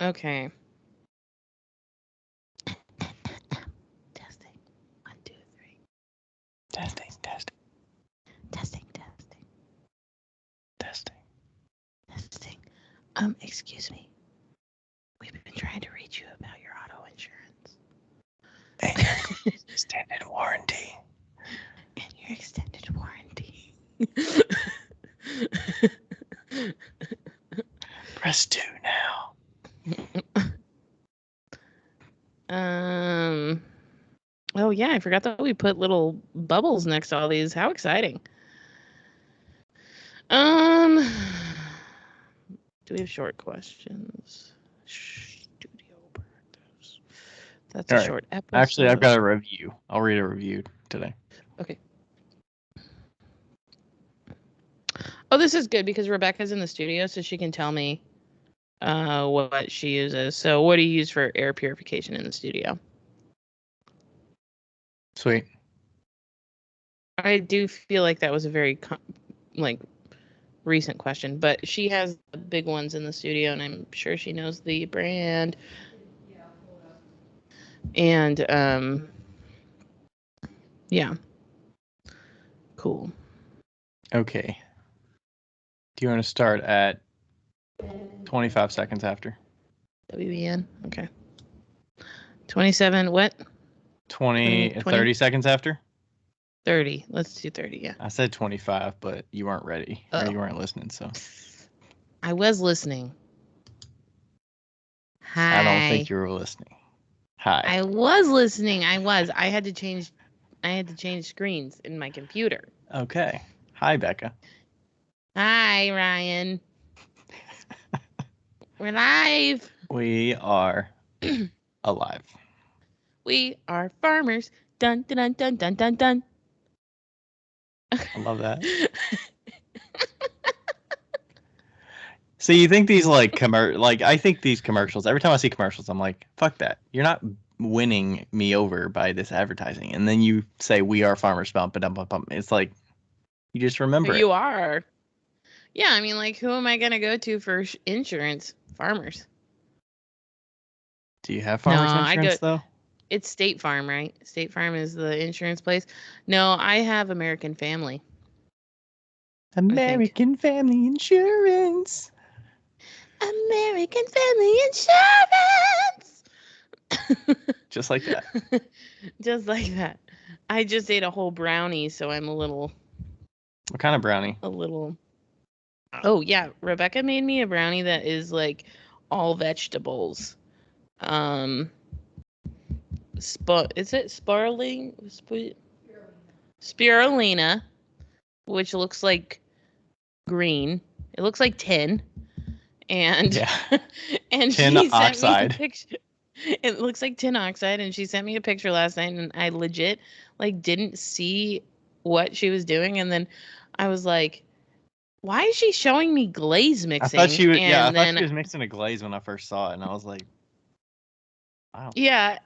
Okay. Testing. 1, 2, 3. Testing. Testing. Excuse me. We've been trying to reach you about your auto insurance. And your extended warranty. Press 2 now. Oh yeah, I forgot that we put little bubbles next to all these. How exciting. Do we have short questions? Studio practice. That's All a right. short episode. Actually, I've got a review. I'll read a review today. Okay. Oh, this is good because Rebecca's in the studio, so she can tell me what she uses. So what do you use for air purification in the studio? Sweet. I do feel like that was a very recent question, but she has the big ones in the studio, and I'm sure she knows the brand. And yeah, cool. Okay. Do you want to start at 25 seconds after? WBN. Okay. 27. What? 20 30 seconds after? 30. Let's do 30. Yeah. I said 25, but you weren't ready. Or you weren't listening, so. I was listening. Hi. I don't think you were listening. Hi. I was listening. I had to change screens in my computer. Okay. Hi, Becca. Hi, Ryan. We're live. We are alive. We are farmers. Dun dun dun dun dun dun dun. I love that. So you think these I think these commercials, every time I see commercials, I'm like, fuck that. You're not winning me over by this advertising. And then you say we are farmers, bump, bump, bump, bump. It's like, you just remember You are. Yeah, I mean, like, who am I going to go to for insurance? Farmers. Do you have farmers insurance, though? It's State Farm, right? State Farm is the insurance place. No, I have American Family. American Family Insurance. American Family Insurance. Just like that. Just like that. I just ate a whole brownie, so I'm a little... What kind of brownie? A little... Oh, yeah. Rebecca made me a brownie that is, like, all vegetables. Is it spirulina, which looks like green. It looks like tin. And and tin she oxide. Sent me a picture. It looks like tin oxide, and she sent me a picture last night, and I legit didn't see what she was doing, and then I was like, why is she showing me glaze mixing? I thought she was, I thought she was mixing a glaze when I first saw it, and I was like, wow. Yeah,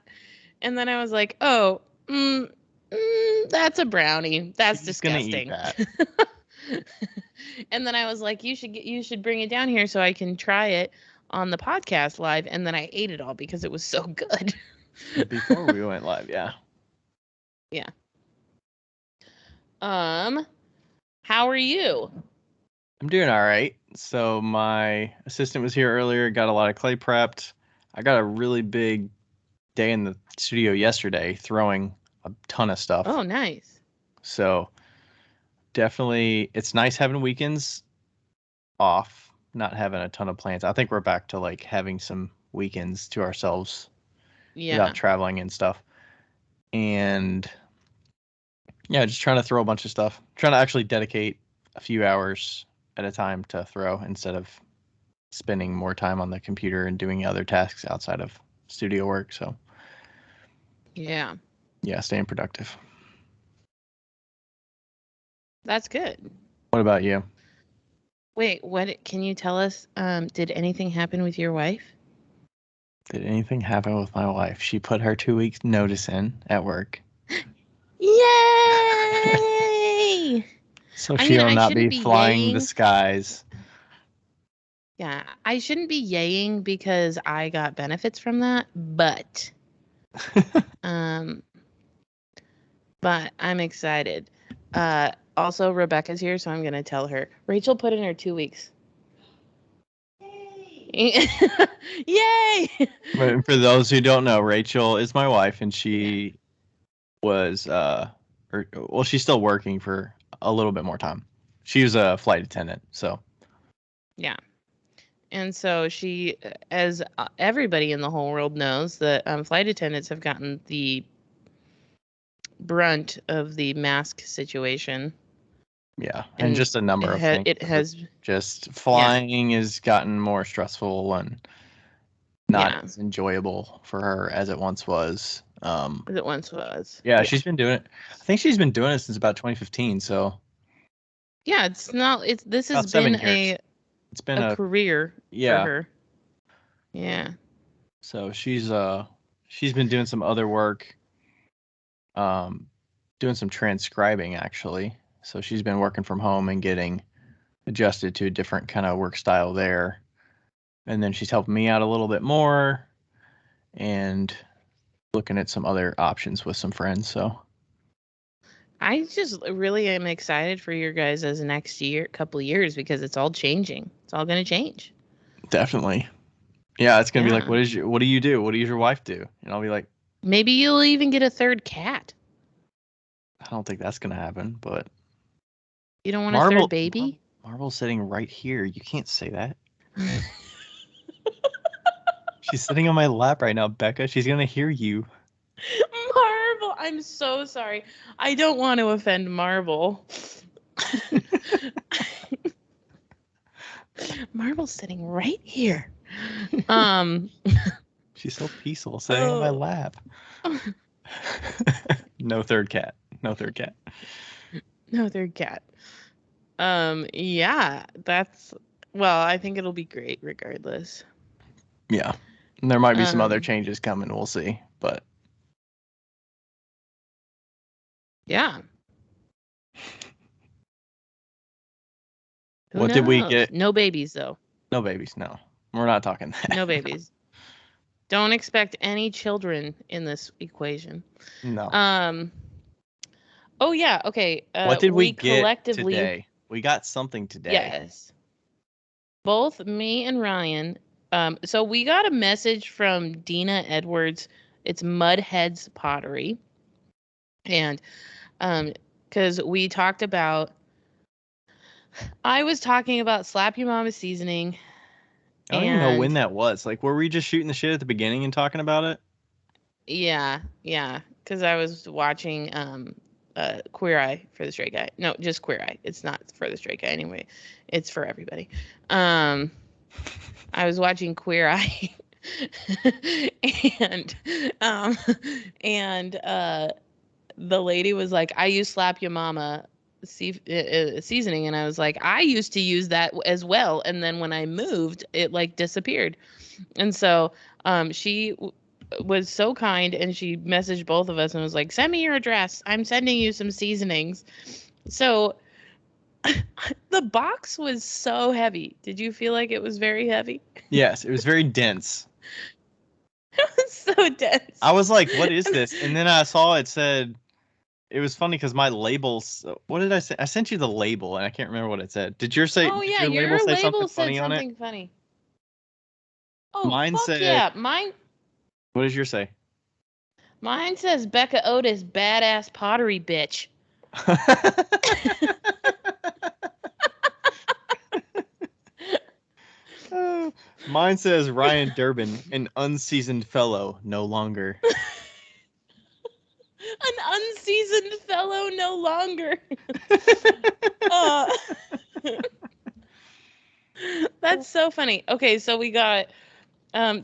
and then I was like, oh, that's a brownie. That's disgusting. Gonna eat that. And then I was like, you should bring it down here so I can try it on the podcast live. And then I ate it all because it was so good. Before we went live, yeah. Yeah. How are you? I'm doing all right. So my assistant was here earlier, got a lot of clay prepped. I got a really big day in the studio yesterday, throwing a ton of stuff. Oh, nice. So definitely, it's nice having weekends off, not having a ton of plans. I think we're back to like having some weekends to ourselves without traveling and stuff. And yeah, just trying to throw a bunch of stuff. Trying to actually dedicate a few hours at a time to throw instead of spending more time on the computer and doing other tasks outside of studio work. So yeah, staying productive. That's good. What about you? Wait, what can you tell us? Did anything happen with your wife? Did anything happen with my wife? She put her 2 weeks notice in at work. Yay! So she'll not be flying the skies. Yeah, I shouldn't be yaying because I got benefits from that, um, but I'm excited. Also, Rebecca's here, so I'm gonna tell her. Rachel put in her 2 weeks. Yay! Yay! But for those who don't know, Rachel is my wife, and she was she's still working for a little bit more time. She was a flight attendant, so Yeah. And so she, as everybody in the whole world knows, that flight attendants have gotten the brunt of the mask situation. yeah, and just a number of things. It has just flying has gotten more stressful and not as enjoyable for her as it once was. As it once was. Yeah, she's been doing it. I think she's been doing it since about 2015. So yeah, it's not. This has about 7 been years. It's been a career for her. Yeah. So she's been doing some other work, doing some transcribing actually. So she's been working from home and getting adjusted to a different kind of work style there. And then she's helping me out a little bit more and looking at some other options with some friends. So I just really am excited for your guys' as next couple of years because it's all changing. It's all going to change. Definitely. Yeah, it's going to be like, what do you do? What does your wife do? And I'll be like, maybe you'll even get a third cat. I don't think that's going to happen, but you don't want a third baby? Marvel's sitting right here. You can't say that. She's sitting on my lap right now, Becca. She's going to hear you. Marvel, I'm so sorry. I don't want to offend Marvel. Marvel's sitting right here. She's so peaceful sitting on my lap. No third cat. No third cat. No third cat. Yeah, I think it'll be great regardless. Yeah. And there might be some other changes coming, we'll see. But yeah. What did we get? No babies though. No babies, no. We're not talking that. No babies. Don't expect any children in this equation. No. Oh yeah, okay. What did we get today? We got something today. Yes. Both me and Ryan. So we got a message from Deena Edwards. It's Mudheads Pottery. And because we talked about, I was talking about Slap Your Mama seasoning. I don't even know when that was. Like, were we just shooting the shit at the beginning and talking about it? Yeah. Because I was watching Queer Eye for the Straight Guy. No, just Queer Eye. It's not for the Straight Guy anyway. It's for everybody. I was watching Queer Eye. and the lady was like, I use Slap Your Mama seasoning, and I was like, I used to use that as well, and then when I moved it like disappeared. And so she was so kind, and she messaged both of us and was like, send me your address, I'm sending you some seasonings. So the box was so heavy. Did you feel like it was very heavy? Yes, it was very dense. It was so dense. I was like, what is this? And then I saw it said, it was funny because my labels, what did I say? I sent you the label and I can't remember what it said. Did your label say something funny on it? Funny. Oh, mine said, yeah. Mine. What does yours say? Mine says Becca Otis, badass pottery bitch. Mine says Ryan Durbin, an unseasoned fellow, no longer. An unseasoned fellow, no longer. That's so funny. Okay, so we got,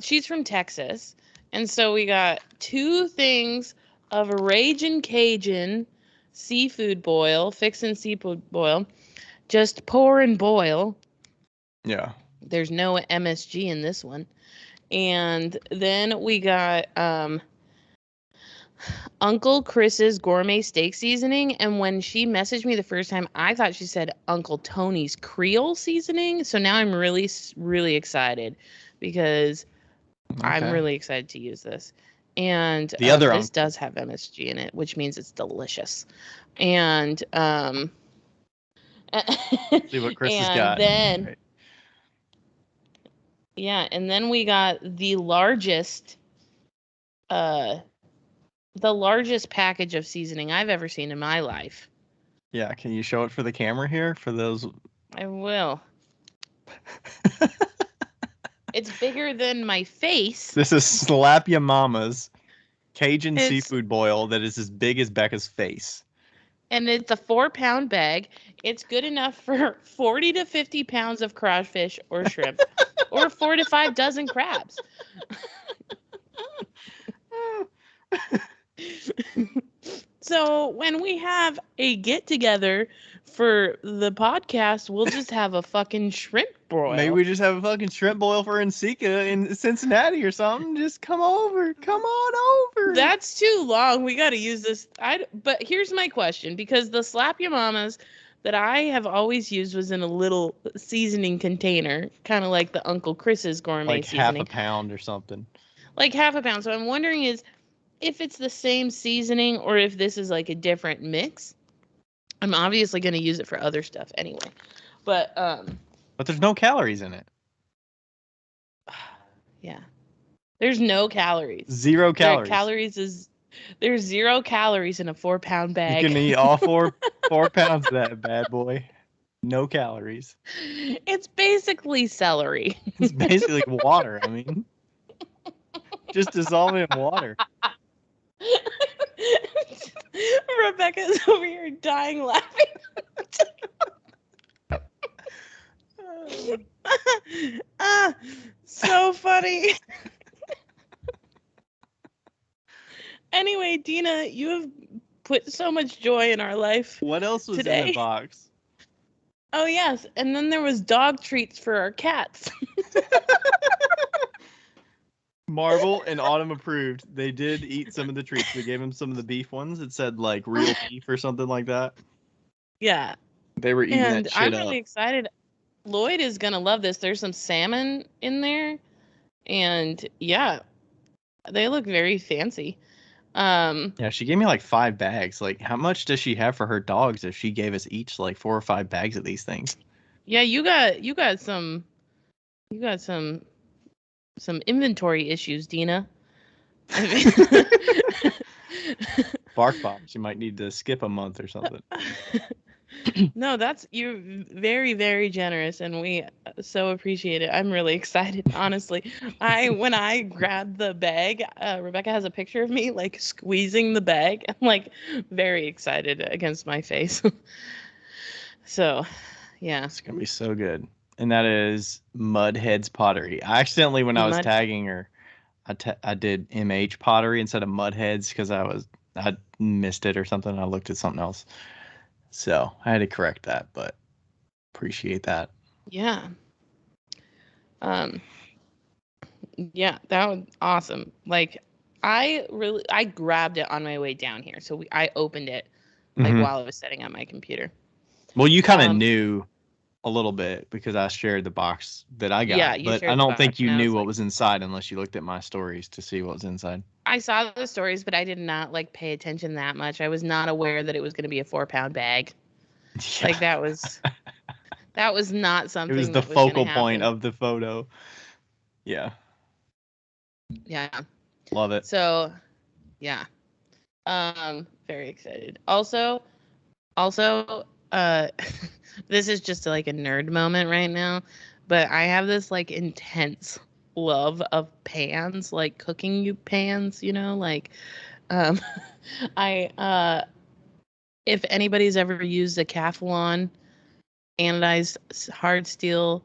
she's from Texas, and so we got 2 things of a Ragin' Cajun seafood boil, fixin' seafood boil, just pour and boil. Yeah. There's no MSG in this one. And then we got Uncle Chris's gourmet steak seasoning. And when she messaged me the first time, I thought she said Uncle Tony's Creole seasoning. So now I'm really, really excited because I'm really excited to use this. And the other this does have MSG in it, which means it's delicious. And see what Chris has got. Then, right. Yeah, and then we got the largest package of seasoning I've ever seen in my life. Yeah, can you show it for the camera here for those? I will. It's bigger than my face. This is Slap Ya Mama's Cajun seafood boil that is as big as Becca's face. And it's a 4-pound bag. It's good enough for 40 to 50 pounds of crawfish or shrimp, or 4 to 5 dozen crabs. So when we have a get together for the podcast, we'll just have a fucking shrimp broil. Maybe we just have a fucking shrimp boil for Nsika in Cincinnati or something. Just come on over. That's too long. We got to use this. But here's my question, because the Slap Ya Mamas that I have always used was in a little seasoning container, kind of like the Uncle Chris's gourmet seasoning. Like half a pound or something. Like half a pound. So I'm wondering if it's the same seasoning or if this is like a different mix. I'm obviously going to use it for other stuff anyway. But there's no calories in it. Yeah. There's no calories. 0 calories. There's 0 calories in a 4-pound bag. You can eat all 4 pounds of that bad boy. No calories. It's basically celery. It's basically water. I mean, just dissolve it in water. Rebecca's over here dying laughing. So funny. Anyway, Deena, you have put so much joy in our life. What else was today. In the box? Oh, yes. And then there was dog treats for our cats. Marvel and Autumn approved. They did eat some of the treats. We gave them some of the beef ones. It said like real beef or something like that. Yeah. They were eating that shit I'm really excited. Lloyd is going to love this. There's some salmon in there. And yeah, they look very fancy. Yeah, she gave me like 5 bags. Like, how much does she have for her dogs if she gave us each like 4 or 5 bags of these things? Yeah, you got some inventory issues, Deena. I mean, Bark Box, you might need to skip a month or something. No, you're very, very generous, and we so appreciate it. I'm really excited, honestly. When I grabbed the bag, Rebecca has a picture of me like squeezing the bag. I'm like very excited against my face. So, yeah. It's going to be so good. And that is Mudhead's Pottery. I accidentally, when I was tagging her, I did MH Pottery instead of Mudheads because I missed it or something. I looked at something else. So I had to correct that, but appreciate that. Yeah. Yeah, that was awesome. Like I grabbed it on my way down here. So I opened it like while I was setting up my computer. Well, you kind of knew a little bit because I shared the box that I got. Yeah, but I don't think you knew what was inside unless you looked at my stories to see what was inside. I saw the stories, but I did not like pay attention that much. I was not aware that it was going to be a 4-pound bag. Yeah. Like that was not something. It was the focal point of the photo. Yeah. Yeah. Love it. So, yeah. Very excited. Also, this is just like a nerd moment right now, but I have this like intense love of pans, like cooking pans, like if anybody's ever used a Calphalon anodized hard steel,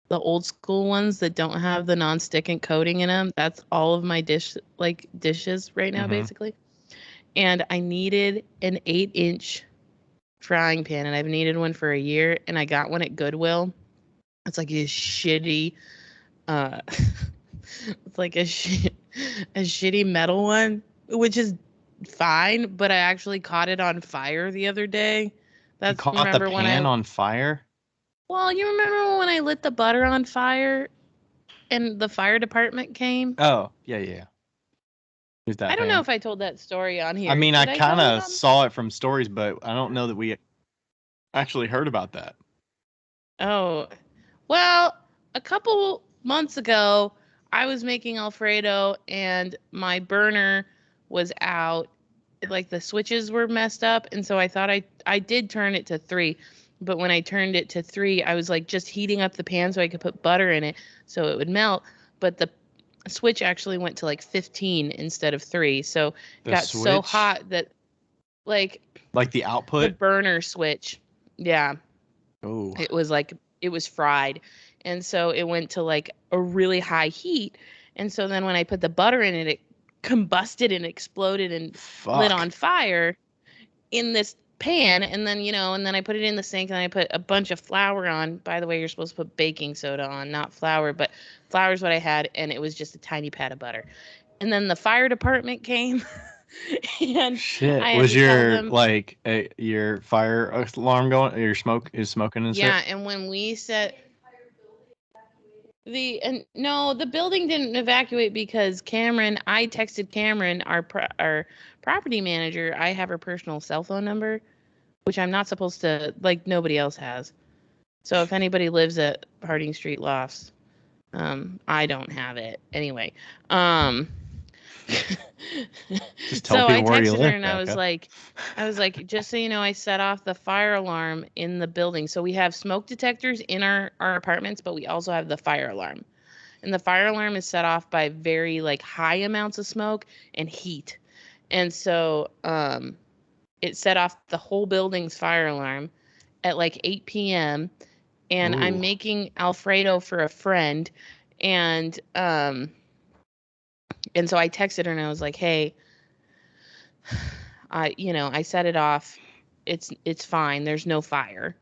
the old school ones that don't have the non-stick and coating in them, that's all of my dishes right now, basically. And I needed an 8-inch frying pan, and I've needed one for a year, and I got one at Goodwill. It's like a shitty it's like a shitty metal one, which is fine, but I actually caught it on fire the other day. You caught the pan on fire? Well, you remember when I lit the butter on fire and the fire department came? Oh, yeah. Who's that I don't know pan? if I told that story on here. I mean, I Did I tell kind it of on? saw it from stories, but I don't know that we actually heard about that. Oh, well, a couple months ago, I was making Alfredo and my burner was out. Like the switches were messed up. And so I thought I did turn it to 3. But when I turned it to 3, I was like just heating up the pan so I could put butter in it so it would melt. But the switch actually went to like 15 instead of 3. So it got so hot that like the output? The burner switch. Yeah. Oh. It was fried. And so it went to like a really high heat. And so then when I put the butter in it, it combusted and exploded and lit on fire in this pan. And then, and then I put it in the sink and I put a bunch of flour on. By the way, you're supposed to put baking soda on, not flour, but flour is what I had. And it was just a tiny pat of butter. And then the fire department came. And shit, was your your fire alarm going? Your smoke is smoking and yeah, shit? and when we set no, the building didn't evacuate because I texted Cameron, our property manager. I have her personal cell phone number, which I'm not supposed to, like nobody else has. So if anybody lives at Harding Street Lofts, I don't have it anyway. Just tell so people I where you texted live, her and I was like, just so you know, I set off the fire alarm in the building. So we have smoke detectors in our apartments, but we also have the fire alarm. And the fire alarm is set off by very like high amounts of smoke and heat. And so it set off the whole building's fire alarm at like 8 p.m. And I'm making Alfredo for a friend. And so I texted her and I was like, hey, I set it off. It's fine. There's no fire.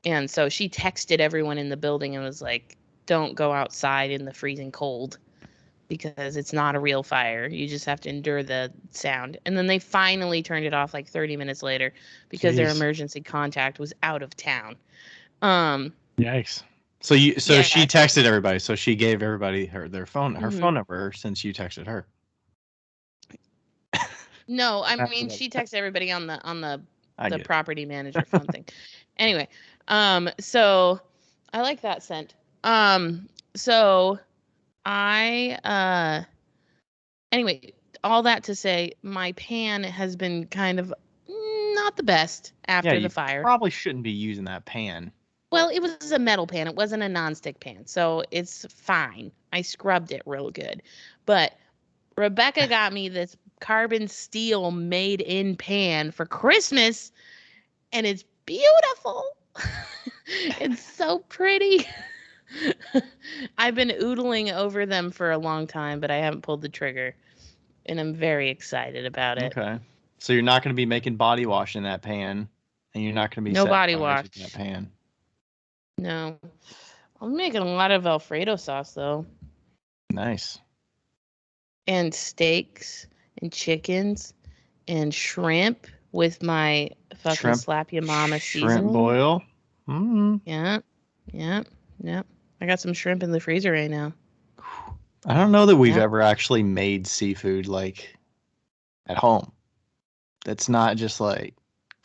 And so she texted everyone in the building and was like, don't go outside in the freezing cold because it's not a real fire. You just have to endure the sound. And then they finally turned it off like 30 minutes later because their emergency contact was out of town. Yikes. So she texted everybody. So she gave everybody her phone number since you texted her. No, I mean she texted everybody on the property manager phone thing. Anyway, so I like that scent. So I anyway, all that to say, my pan has been kind of not the best after the fire. Probably shouldn't be using that pan. Well, it was a metal pan. It wasn't a nonstick pan, so it's fine. I scrubbed it real good. But Rebecca got me this carbon steel made in pan for Christmas, and it's beautiful. It's so pretty. I've been oodling over them for a long time, but I haven't pulled the trigger, and I'm very excited about it. Okay. So you're not going to be making body wash in that pan, and you're not going to be no body wash in that pan. No. I'm making a lot of Alfredo sauce, though. Nice. And steaks and chickens and shrimp with my fucking slap ya mama seasoning. Shrimp boil. Mm-hmm. Yeah. I got some shrimp in the freezer right now. I don't know that we've ever actually made seafood like at home. That's not just like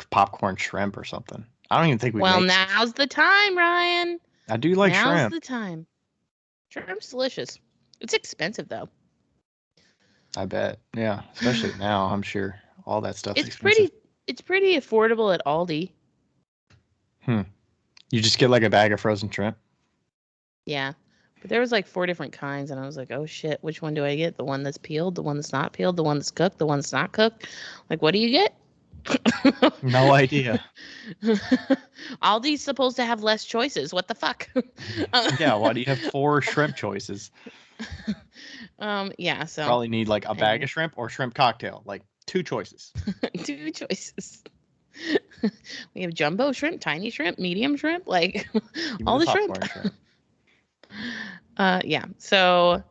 popcorn shrimp or something. I don't even think we. Well, now's the time, Ryan. I do like shrimp. Now's the time. Shrimp's delicious. It's expensive though. I bet. Yeah, especially now. I'm sure all that stuff's expensive. It's pretty affordable at Aldi. You just get like a bag of frozen shrimp? Yeah. But there was like 4 different kinds, and I was like, oh shit, which one do I get? The one that's peeled, the one that's not peeled, the one that's cooked, the one that's not cooked? Like, what do you get? No idea. Aldi's supposed to have less choices. What the fuck? Yeah, why do you have 4 shrimp choices? Yeah, so probably need like a bag of shrimp or shrimp cocktail. Like 2 choices. 2 choices. We have jumbo shrimp, tiny shrimp, medium shrimp, like all the shrimp. Yeah, so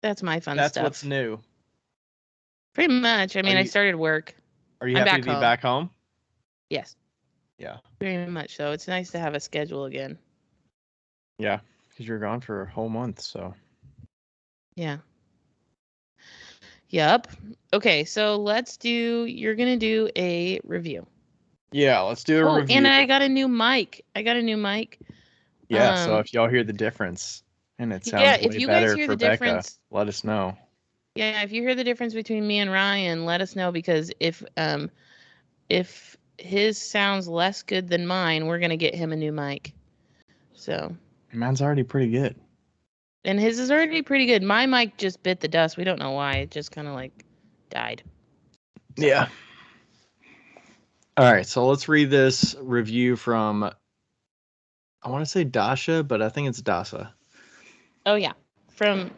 that's my fun stuff. That's what's new. Pretty much. I mean, I started work. Are you I'm happy back to be home. back home? Yes. Yeah. Very much so. It's nice to have a schedule again. Yeah, because you're gone for a whole month, so. Yeah. Yep. Okay, so you're going to do a review. Yeah, let's do a review. And I got a new mic. Yeah, so if y'all hear the difference and it sounds if way you guys better hear for the Becca, difference, let us know. Yeah, if you hear the difference between me and Ryan, let us know, because if his sounds less good than mine, we're going to get him a new mic. So, mine's already pretty good. And his is already pretty good. My mic just bit the dust. We don't know why. It just kind of like died. So. Yeah. All right, so let's read this review from, I want to say Dasha, but I think it's Dasa. Oh yeah,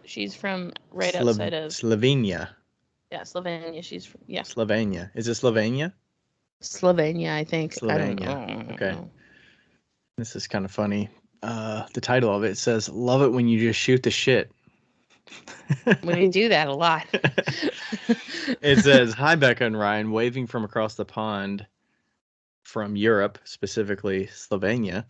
she's from outside of Slovenia. Yeah, Slovenia. Slovenia. Is it Slovenia? Slovenia, I think. Slovenia. I don't okay. know. This is kind of funny. The title of it says, "Love it when you just shoot the shit." We do that a lot. It says, "Hi Becca and Ryan, waving from across the pond from Europe, specifically Slovenia.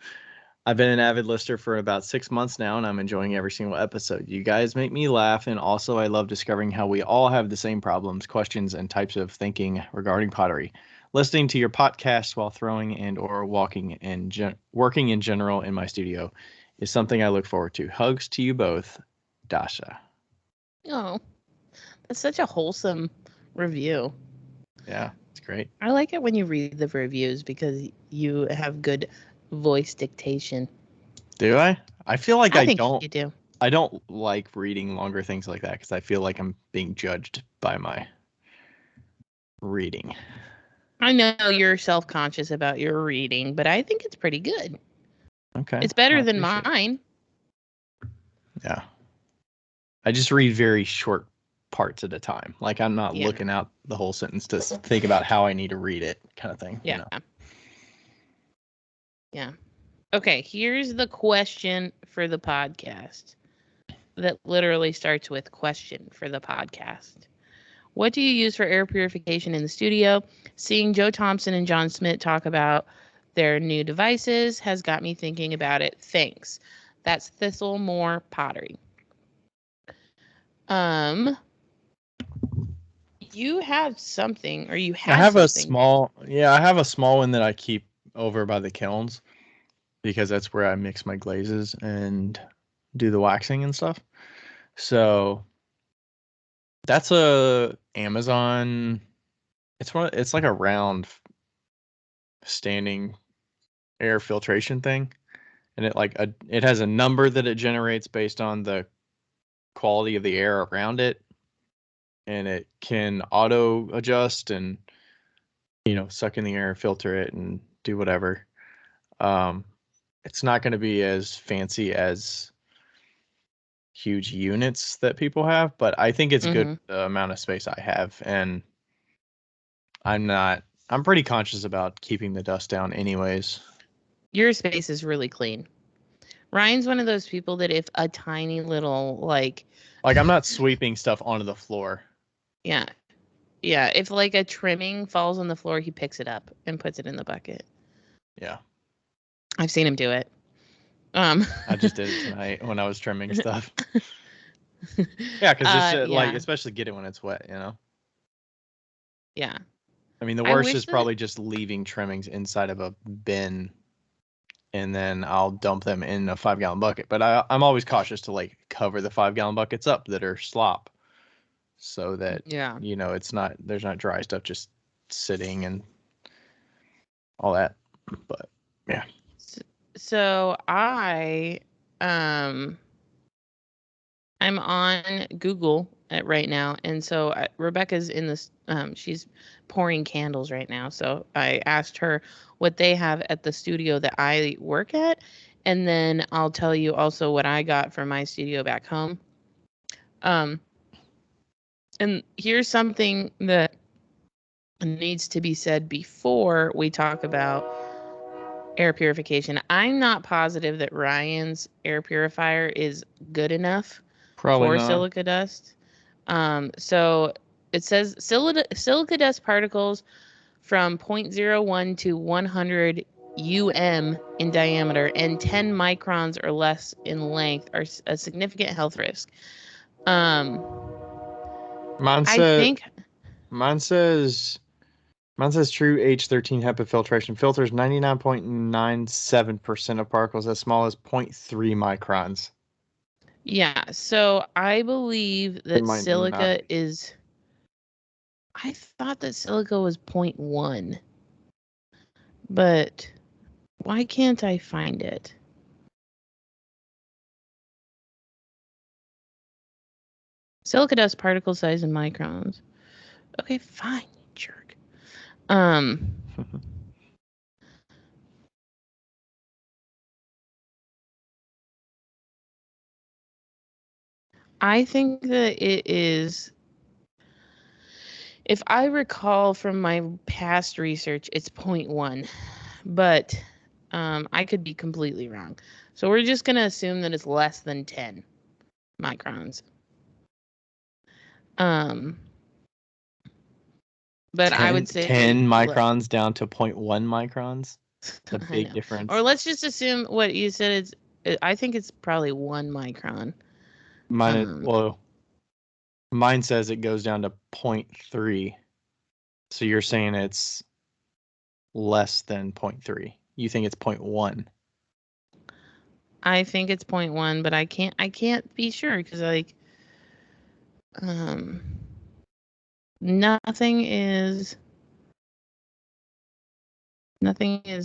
I've been an avid listener for about 6 months now, and I'm enjoying every single episode. You guys make me laugh, and also I love discovering how we all have the same problems, questions, and types of thinking regarding pottery. Listening to your podcast while throwing and or working in general in my studio is something I look forward to. Hugs to you both, Dasha." Oh, that's such a wholesome review. Yeah, it's great. I like it when you read the reviews because you have good voice dictation. Do I? I feel like I think you do. I don't like reading longer things like that because I feel like I'm being judged by my reading. I know you're self-conscious about your reading, but I think it's pretty good. Okay. It's better than mine. Yeah. I just read very short parts at a time. Like I'm not looking out the whole sentence to think about how I need to read it, kind of thing. Yeah. You know? Yeah. Okay, here's the question for the podcast that literally starts with question for the podcast. What do you use for air purification in the studio? Seeing Joe Thompson and John Schmidt talk about their new devices has got me thinking about it. Thanks. That's Thistlemore Pottery. You have something, or you have I have something. I have a small one that I keep over by the kilns because that's where I mix my glazes and do the waxing and stuff. So that's a Amazon. It's like a round standing air filtration thing, and it has a number that it generates based on the quality of the air around it, and it can auto adjust and suck in the air, filter it, and do whatever. It's not going to be as fancy as huge units that people have, but I think it's good the amount of space I have, and I'm pretty conscious about keeping the dust down anyways. Your space is really clean. Ryan's one of those people that if a tiny little like I'm not sweeping stuff onto the floor. Yeah. Yeah, if like a trimming falls on the floor, he picks it up and puts it in the bucket. Yeah. I've seen him do it. I just did it tonight when I was trimming stuff. Yeah, because it's especially get it when it's wet, Yeah. I mean, the worst is probably just leaving trimmings inside of a bin, and then I'll dump them in a 5-gallon bucket. But I'm always cautious to cover the 5-gallon buckets up that are slop, so that there's not dry stuff just sitting and all that. But yeah. So I'm on Google right now, and so Rebecca's in this. She's pouring candles right now. So I asked her what they have at the studio that I work at, and then I'll tell you also what I got from my studio back home. And here's something that needs to be said before we talk about air purification. I'm not positive that Ryan's air purifier is good enough for silica dust. So it says silica dust particles from 0.01 to 100 in diameter and 10 microns or less in length are a significant health risk. Mine says true H13 HEPA filtration filters 99.97% of particles as small as 0.3 microns. Yeah, so I believe that silica is... I thought that silica was 0.1. But why can't I find it? Silica dust particle size in microns. Okay, fine, you jerk. I think that it is, if I recall from my past research, it's 0.1, but I could be completely wrong. So we're just going to assume that it's less than 10 microns. But 10, I would say 10 microns down to 0.1 microns. It's a big difference. Or let's just assume what you said. I think it's probably 1 micron. Mine says it goes down to 0.3. So you're saying it's less than 0.3. You think it's 0.1. I think it's 0.1, but I can't be sure because nothing is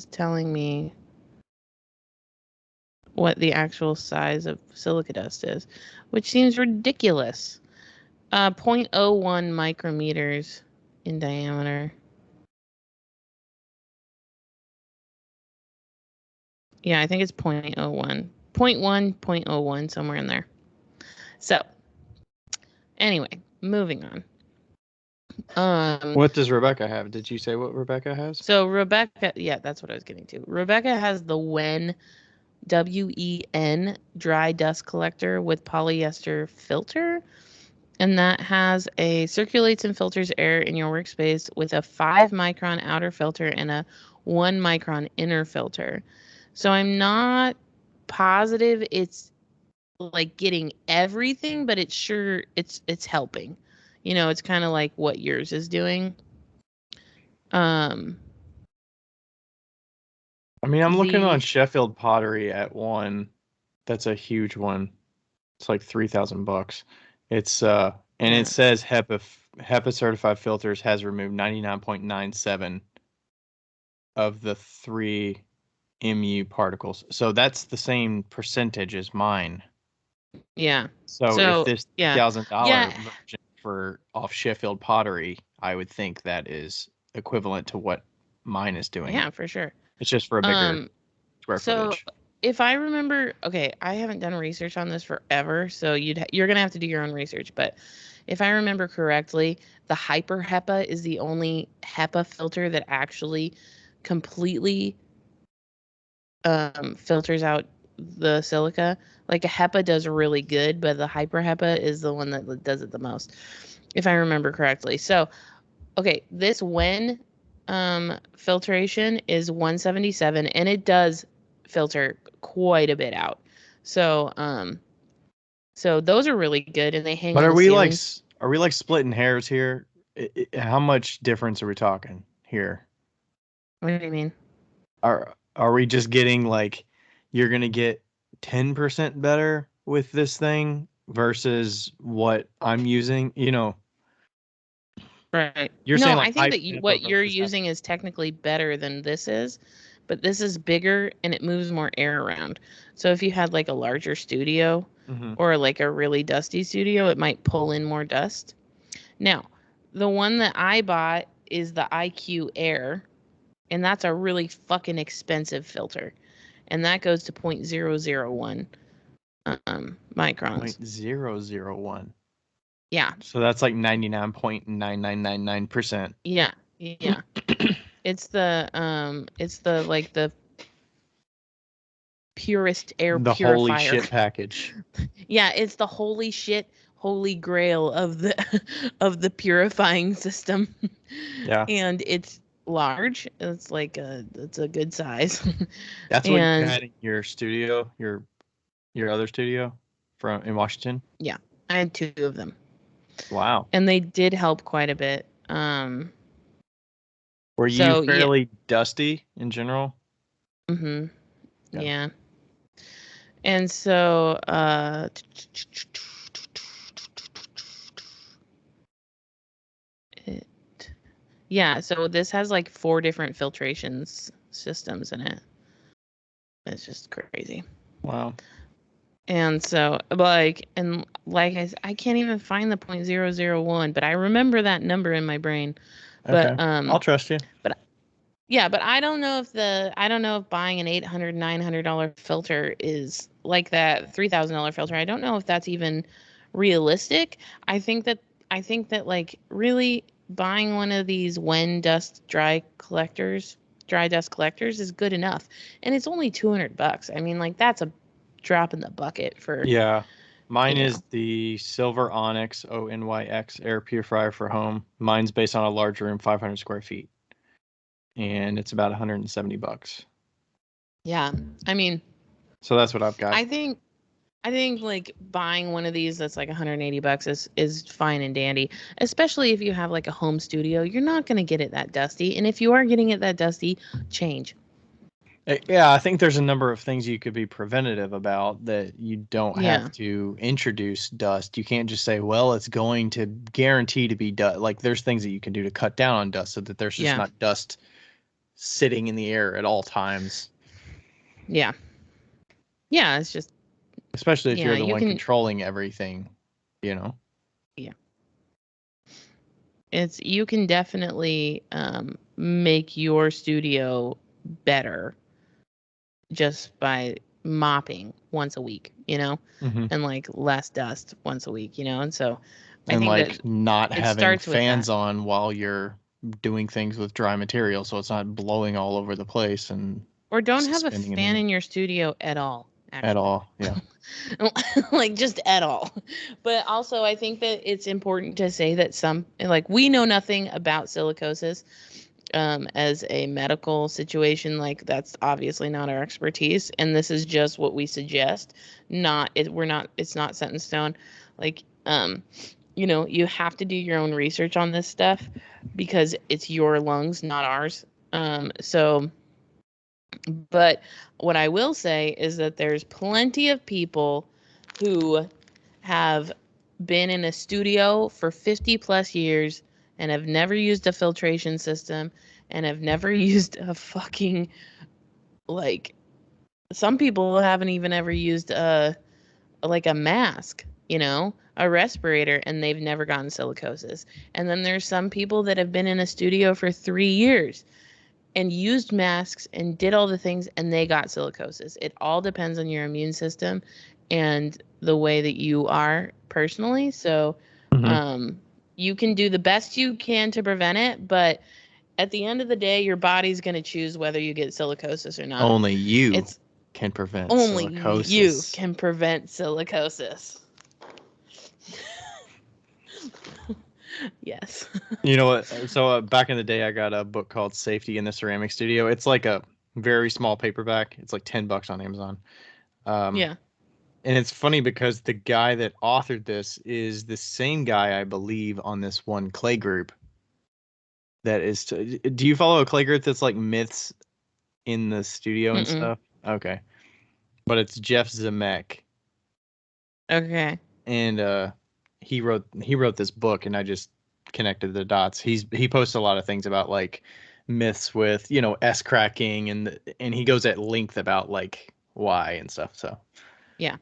telling me what the actual size of silica dust is, which seems ridiculous. 0.01 micrometers in diameter. Yeah, I think it's 0.01. 0.1, 0.01, somewhere in there. So, anyway, moving on. What does Rebecca have? Did you say what Rebecca has? So Rebecca, yeah, that's what I was getting to. Rebecca has the WEN, WEN dry dust collector with polyester filter. And that circulates and filters air in your workspace with a 5 micron outer filter and a 1 micron inner filter. So I'm not positive it's like getting everything, but it's helping. It's kind of like what yours is doing. I'm looking on Sheffield Pottery at one. That's a huge one. It's like $3,000. It's it says HEPA certified filters has removed 99.97 of the 3 MU particles. So that's the same percentage as mine. Yeah. So if this $1,000 version for off Sheffield Pottery, I would think that is equivalent to what mine is doing. Yeah, for sure. It's just for a bigger square footage. If I remember, okay, I haven't done research on this forever, so you're gonna have to do your own research. But if I remember correctly, the hyper HEPA is the only HEPA filter that actually completely filters out the silica. Like a HEPA does really good, but the hyper HEPA is the one that does it the most, if I remember correctly. So, okay, this WEN filtration is 177, and it does filter quite a bit out. So those are really good, and they hang on the ceiling. Are we like splitting hairs here? How much difference are we talking here? What do you mean? Are we just getting like you're gonna get 10% better with this thing versus what I'm using? Right. You're saying I think that what you're using is technically better than this is, but this is bigger and it moves more air around. So if you had like a larger studio or like a really dusty studio, it might pull in more dust. Now, the one that I bought is the IQ Air, and that's a really fucking expensive filter. And that goes to 0.001 microns. 0.001. Yeah. So that's like 99.9999%. Yeah. Yeah. It's the like the purest air the purifier. Holy shit package. Yeah, it's the holy shit holy grail of the of the purifying system. Yeah. And it's large. It's a good size. That's what you And had in your studio, your other studio in Washington? yeah, I had 2 of them. Wow. And they did help quite a bit. Were you So yeah. fairly dusty in general? Mhm. Yeah. Yeah. And so it, yeah, so this has like 4 different filtrations systems in it. It's just crazy. Wow. And so I can't even find the 0.001, but I remember that number in my brain. But Okay. I'll trust you. but yeah, but I don't know if buying an $800, $900 filter is like that $3,000 filter. I don't know if that's even realistic. I think that like really buying one of these dry dust collectors is good enough. And it's only $200. I mean, like that's a drop in the bucket for, Yeah. Mine you is know. the Silver Onyx ONYX air purifier for home. Mine's based on a large room, 500 square feet, and it's about $170. Yeah. I mean, So that's what I've got. I think like buying one of these that's like $180 is fine and dandy, especially if you have like a home studio. You're not going to get it that dusty, and if you are getting it that dusty, change. Yeah, I think there's a number of things you could be preventative about that you don't Yeah. have to introduce dust. You can't just say, well, it's going to guarantee to be dust. Like there's things that you can do to cut down on dust so that there's just Yeah. not dust sitting in the air at all times. Yeah. Yeah, it's just Especially if yeah, you're the you one can controlling everything, you know? yeah. You can definitely make your studio better just by mopping once a week, Hmm. and like less dust once a week, and so I And think like that not it having starts with that. fans on while you're doing things with dry material so it's not blowing all over the place and Or don't have a suspending in the fan air in your studio at all, at actually. all. Yeah. Like just at all. But also I think that it's important to say that we know nothing about silicosis as a medical situation. Like that's obviously not our expertise, and this is just what we suggest. It's not set in stone. Like you have to do your own research on this stuff because it's your lungs, not ours. But what I will say is that there's plenty of people who have been in a studio for 50 plus years and have never used a filtration system and have never used a fucking, like, some people haven't even ever used a mask, a respirator, and they've never gotten silicosis. And then there's some people that have been in a studio for 3 years and used masks and did all the things and they got silicosis. It all depends on your immune system and the way that you are personally. So Hmm. you can do the best you can to prevent it, but at the end of the day, your body's going to choose whether you get silicosis or not. Only you It's can prevent only you silicosis. can prevent silicosis. Yes. You know what? So back in the day, I got a book called Safety in the Ceramic Studio. It's like a very small paperback. It's like $10 on Amazon. Um, Yeah. and it's funny because the guy that authored this is the same guy, I believe, on this one clay group that is. Do you follow a clay group that's like myths in the studio and Mm-mm. stuff? Okay, but it's Jeff Zemeck, Okay. and he wrote this book, and I just connected the dots. He posts a lot of things about like myths with S cracking, and he goes at length about like why and stuff. So, Yeah.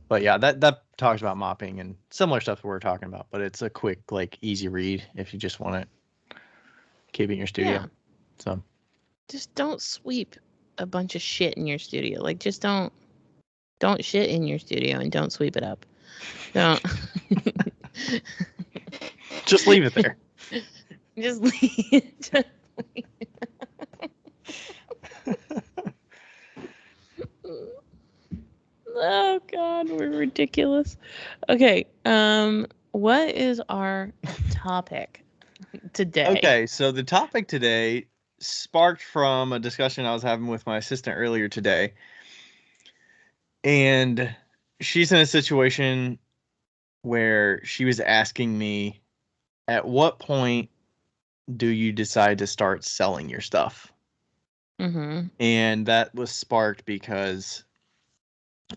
but yeah, that talks about mopping and similar stuff we're talking about. But it's a quick, like, easy read if you just want to keep it in your studio. Yeah. So Just don't sweep a bunch of shit in your studio. Like just don't shit in your studio and don't sweep it up. Don't. just leave it there. Just leave. Oh God, we're ridiculous. Okay, what is our topic today? Okay, so the topic today sparked from a discussion I was having with my assistant earlier today. And she's in a situation where she was asking me, at what point do you decide to start selling your stuff? Mm-hmm. And that was sparked because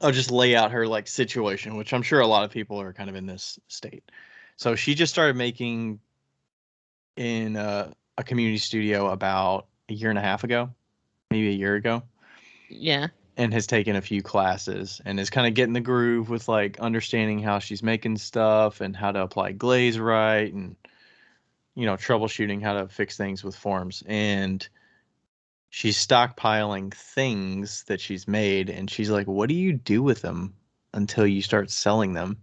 I'll just lay out her like situation, which I'm sure a lot of people are kind of in this state. So she just started making in a community studio about a year and a half ago, maybe a year ago, Yeah. and has taken a few classes and is kind of getting the groove with like understanding how she's making stuff and how to apply glaze right and troubleshooting how to fix things with forms. And she's stockpiling things that she's made, and she's like, what do you do with them until you start selling them?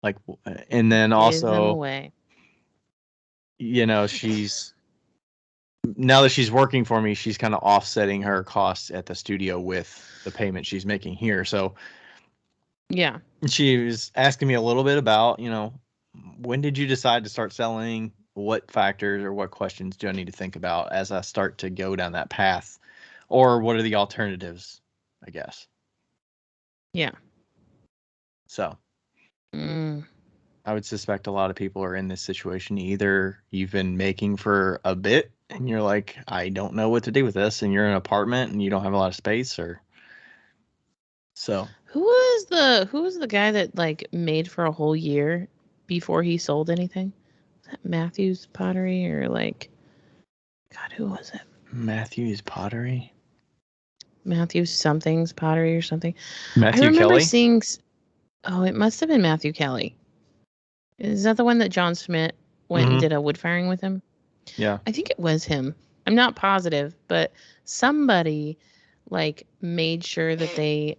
Like, and then Gives them also, away. she's now that she's working for me, she's kind of offsetting her costs at the studio with the payment she's making here. So Yeah. she was asking me a little bit about, when did you decide to start selling? What factors or what questions do I need to think about as I start to go down that path? Or what are the alternatives, I guess? Yeah. So Mm. I would suspect a lot of people are in this situation. Either you've been making for a bit and you're like, I don't know what to do with this, and you're in an apartment and you don't have a lot of space, or so. Who was the guy that like made for a whole year before he sold anything? Was that Matthew's Pottery or like God, who was it? Matthew's Pottery? Matthew something's Pottery or something. I Matthew remember Kelly? seeing oh, it must have been Matthew Kelly. Is that the one that John Schmidt went and Mm-hmm. did a wood firing with him? Yeah. I think it was him. I'm not positive, but somebody like made sure that they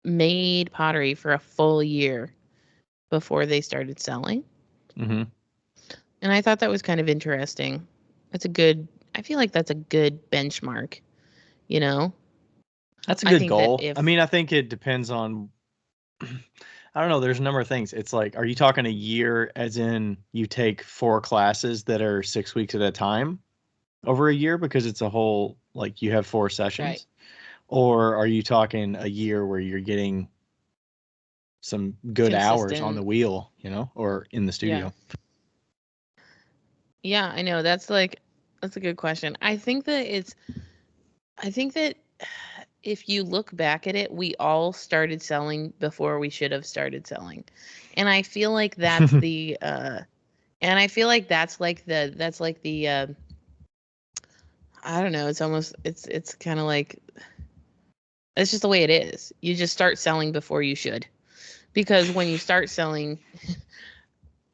made pottery for a full year before they started selling. Mm-hmm. And I thought that was kind of interesting. I feel like that's a good benchmark, you know? That's a I good think that goal. I if, mean, I think it depends on I don't know, there's a number of things. It's like, are you talking a year as in you take 4 classes that are 6 weeks at a time over a year because it's a whole like you have 4 right, sessions? Or are you talking a year where you're getting some good hours on the consistent. wheel, or in the Yeah. studio? Yeah, I know. That's a good question. I think that if you look back at it, we all started selling before we should have started selling. And I feel like that's the and I feel like that's like the I don't know, it's kind of like it's just the way it is. You just start selling before you should. Because when you start selling,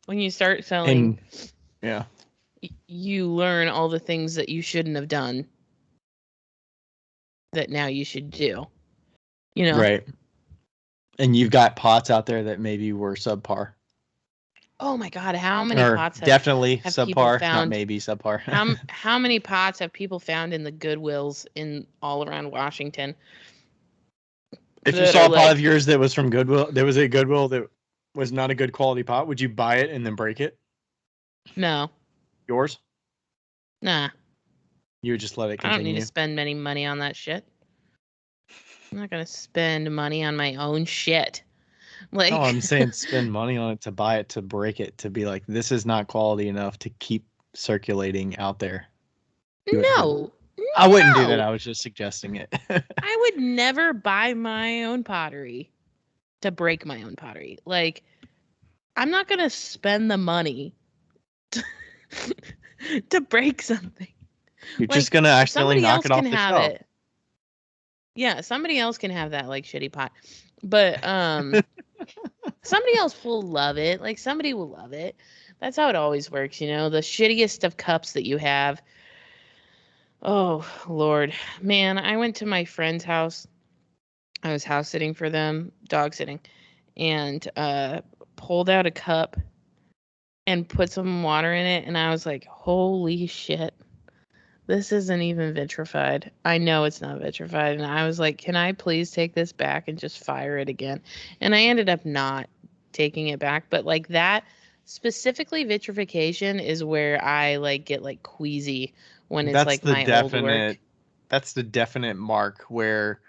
And yeah. you learn all the things that you shouldn't have done that now you should do. You know? Right. And you've got pots out there that maybe were subpar. Oh my God, how many Or pots definitely have people subpar, not found? maybe subpar. How many pots have people found in the Goodwills in all around Washington If you that saw are a pot of like, yours that was from Goodwill, there was a Goodwill that was not a good quality pot, would you buy it and then break it? no, Yours? nah, You would just let it I don't need to continue? spend any money on that shit. I'm not gonna spend money on my own shit. No, Like, I'm saying spend money on it to buy it, to break it, to be like, this is not quality enough to keep circulating out there. You wouldn't do that. no, I wouldn't do that. no. I was just suggesting it. I would never buy my own pottery to break my own pottery. Like, I'm not gonna spend the money to, to break something. You're just Like, going to accidentally somebody knock else it can off the have shelf. it. Yeah, somebody else can have that like shitty pot. But somebody else will love it. Like somebody will love it. That's how it always works, you know. The shittiest of cups that you have. Oh, Lord. Man, I went to my friend's house. I was house sitting for them, dog sitting, and pulled out a cup and put some water in it and I was like, "Holy shit." this isn't even vitrified. I know it's not vitrified. And I was like, can I please take this back and just fire it again? And I ended up not taking it back. But like that, specifically vitrification is where I like get like queasy when it's That's like the my old work. definite mark where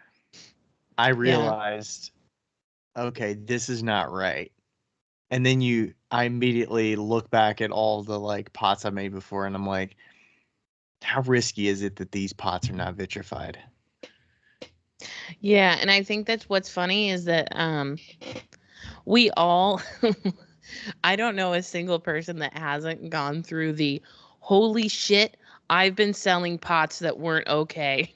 I Yeah. realized, okay, this is not right. And then I immediately look back at all the like pots I made before, and I'm like, how risky is it that these pots are not vitrified? Yeah. And I think that's what's funny is that we all I don't know a single person that hasn't gone through the holy shit, I've been selling pots that weren't okay.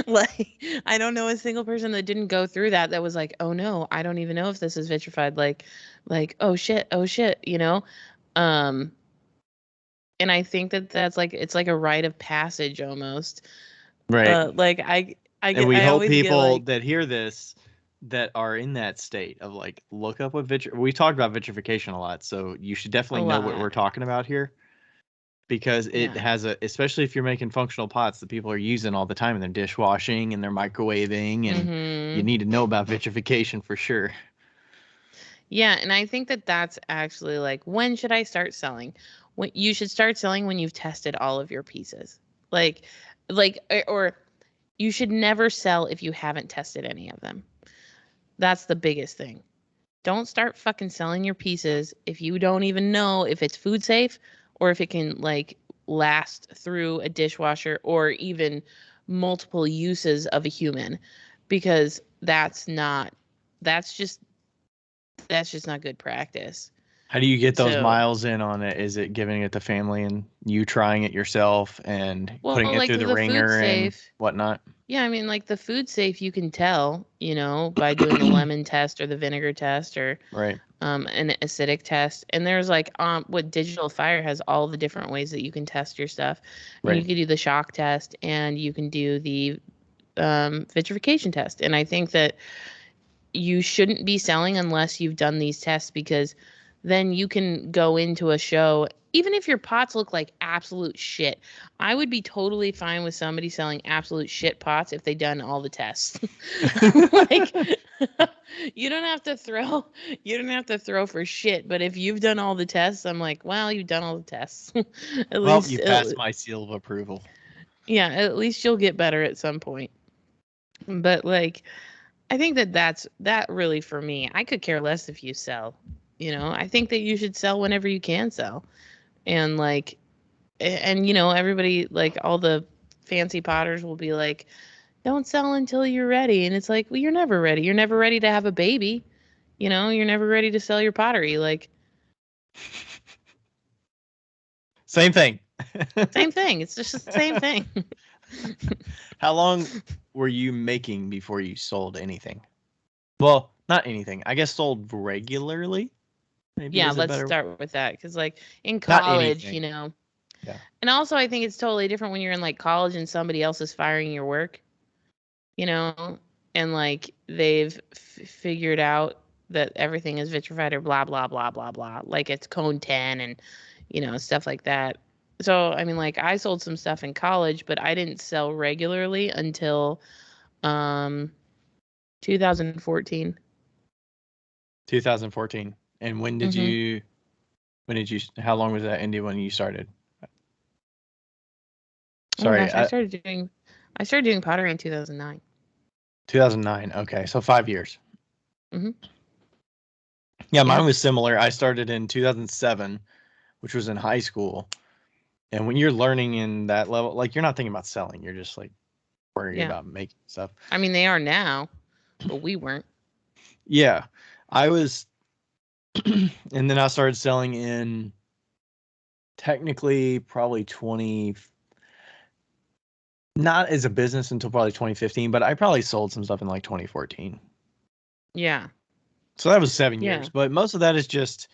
Like, I don't know a single person that didn't go through that that was like, "Oh no, I don't even know if this is vitrified." Like, oh shit, you know? Um, and I think that that's like it's like a rite of passage almost. Right. Like And we I hope always get people like, that hear this that are in that state of like, look up what we talked about vitrification a lot, so you should a definitely know what we're lot. talking about here, because it Yeah. has especially if you're making functional pots that people are using all the time in their dishwashing and their microwaving, and you Mhm. need to know about vitrification for sure. Yeah, and I think that that's actually like when should I start selling? When you should start selling when you've tested all of your pieces. Like or you should never sell if you haven't tested any of them. That's the biggest thing. Don't start fucking selling your pieces if you don't even know if it's food safe or if it can like last through a dishwasher or even multiple uses of a human because that's just that's just not good practice. How do you get those So, miles in on it? Is it giving it to family and you trying it yourself and well, putting it like through the the food ringer and safe, whatnot? yeah, I mean, like the food safe, you can tell, you know, by doing the lemon test or the vinegar test or Right. an acidic test. And there's like what Digital Fire has all the different ways that you can test your stuff. And you Right. can do the shock test and you can do the vitrification test. And I think that you shouldn't be selling unless you've done these tests because then you can go into a show even if your pots look like absolute shit. I would be totally fine with somebody selling absolute shit pots if they done all the tests. Like you don't have to throw for shit, but if you've done all the tests, I'm like, well, you've done all the tests. At Well, least you passed my seal of approval. yeah, at least you'll get better at some point. But like I think that that really for me. I could care less if you sell. You know, I think that you should sell whenever you can sell. And like and you know, everybody like all the fancy potters will be like, "Don't sell until you're ready." And it's like, "Well, you're never ready. You're never ready to have a baby. You know, you're never ready to sell your pottery." Like Same thing. same thing. It's just the same thing. How long were you making before you sold anything? Well, not anything. I guess sold regularly. Maybe Yeah, is a let's better. start with that cuz like in Not college, you anything. know. Yeah. And also I think it's totally different when you're in like college and somebody else is firing your work. You know, and like they've figured out that everything is vitrified or blah blah blah blah blah. Like it's cone 10 and you know, stuff like that. So, I mean like I sold some stuff in college, but I didn't sell regularly until um 2014. 2014. And Mhm. how long was that ended when you started? Oh my Sorry, gosh, I started doing pottery in 2009. 2009. Okay, so 5 years. Mhm. Yeah, Yeah. mine was similar. I started in 2007, which was in high school. And when you're learning in that level, like you're not thinking about selling, you're just like worrying Yeah. about making stuff. I mean they are now, but we weren't. Yeah, I was, and then I started selling in technically probably 20, not as a business until probably 2015, but I probably sold some stuff in like 2014. Yeah. So that was 7 years. Yeah. But most of that is just,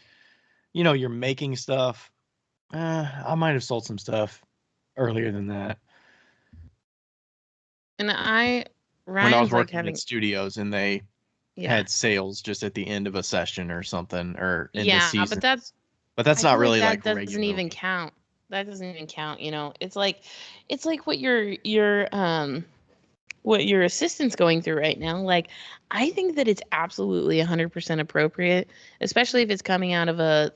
you're making stuff. I might have sold some stuff earlier than that And when I was Ryan's like working at having studios and they yeah. had sales just at the end of a session or something or in the Yeah, but season. But that's I not feel like really like that doesn't even regularly. count. that doesn't even count, you know. It's like what what your assistant's going through right now. Like, I think that it's absolutely 100% appropriate, especially if it's coming out of a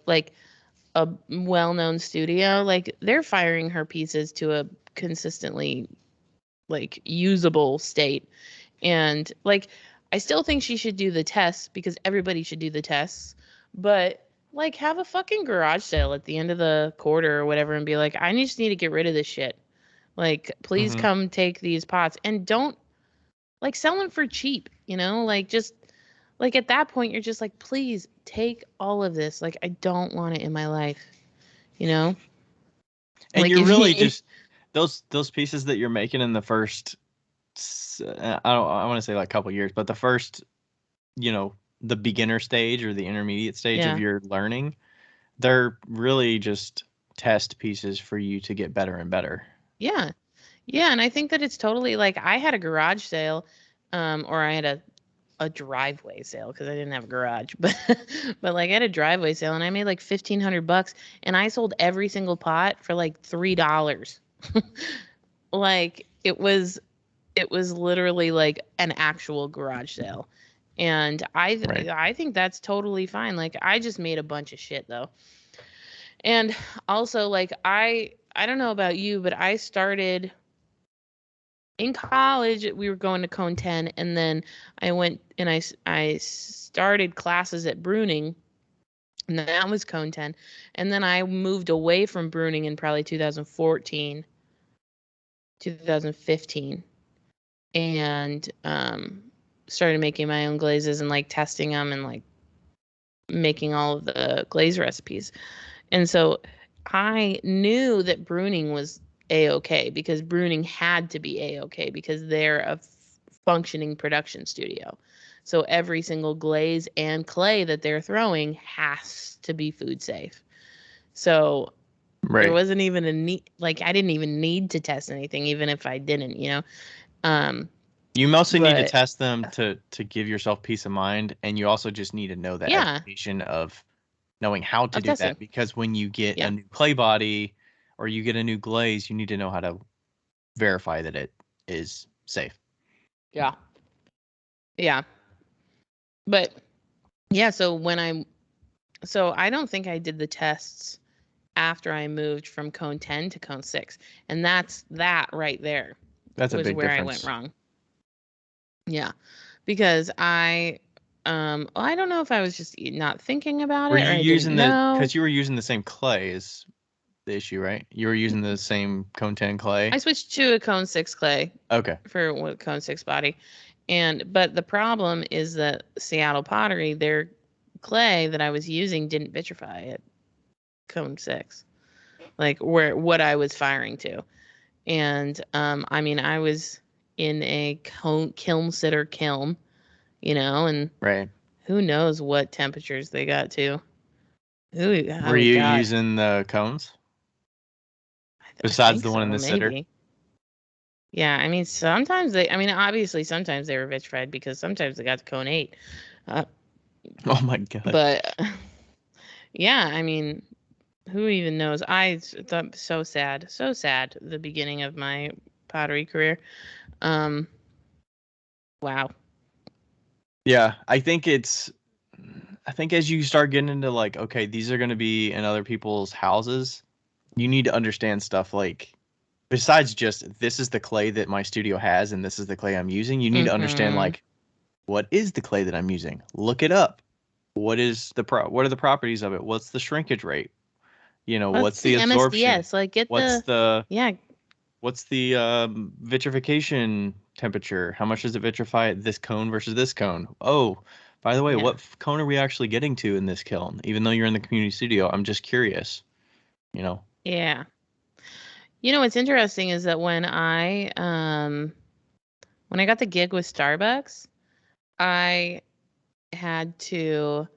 well-known studio. Like, they're firing her pieces to a consistently like usable state. And like, I still think she should do the tests because everybody should do the tests, but like, have a fucking garage sale at the end of the quarter or whatever and be like, I just need to get rid of this shit. Like, please come take these pots, and don't like sell them for cheap, you know? Like, just like at that point you're just like, please take all of this. Like, I don't want it in my life, you know? And Like, you're if really you just those pieces that you're making in the first I want to say like a couple years, but the first, you know, the beginner stage or the intermediate stage of yeah. your learning, they're really just test pieces for you to get better and better. Yeah. Yeah, and I think that it's totally like, I had a garage sale, or I had a driveway sale because I didn't have a garage, but like, I had a driveway sale and I made like $1,500, and I sold every single pot for like $3. Like, it was literally like an actual garage sale. And Right. I think that's totally fine. Like, I just made a bunch of shit though. And also, like, I don't know about you, but I started in college. We were going to Cone 10, and then I went and I started classes at Bruning, and that was Cone 10. And then I moved away from Bruning in probably 2014, 2015, and started making my own glazes and like testing them and like making all of the glaze recipes. And so I knew that Bruning was a-okay, because Bruning had to be a-okay because they're a functioning production studio. So every single glaze and clay that they're throwing has to be food safe. So there Right. wasn't even a need, like, I didn't even need to test anything, even if I didn't, you know. You mostly need to But test them to give yourself peace of mind, and you also just need to know the yeah, education of knowing how to of do testing. that, because when you get a Yeah. new clay body or you get a new glaze, you need to know how to verify that it is safe. Yeah. Yeah. But yeah, so I don't think I did the tests after I moved from cone 10 to cone 6. And that right there That's a was big where I went difference. wrong. Yeah. Because I don't know if I was just not thinking about Were it or you I didn't using know. because you were using the same clay is the issue, right? You were using the same Cone 10 I clay? switched to a cone 6 clay Okay. for what cone 6 body. But the problem is that Seattle Pottery, their clay that I was using didn't vitrify at cone 6. Like, what I was firing to. And I mean, I was in a kiln sitter kiln, you know, and Right. who knows what temperatures they got to. Were Oh you God, using the cones I besides think the one in so, the sitter? maybe. Yeah, I mean, sometimes I mean, obviously, sometimes they were vitrified because sometimes they got to cone 8. Uh, Oh my God. but yeah, I mean, who even knows? I thought so sad, the beginning of my pottery career. Um, wow. Yeah, I think as you start getting into like, okay, these are going to be in other people's houses, you need to understand stuff like, besides just this is the clay that my studio has and this is the clay I'm using, you need to understand Mhm. like, what is the clay that I'm using? Look it up. What are the properties of it? What's the shrinkage rate? You know, What's what's the the absorption? MSDS? Like, get What's the the yeah, what's the vitrification temperature? How much does it vitrify at this cone versus this cone? Oh, by the way, yeah, what cone are we actually getting to in this kiln? Even though you're in the community studio, I'm just curious, you know? yeah. You know what's interesting is that when I got the gig with Starbucks, I had to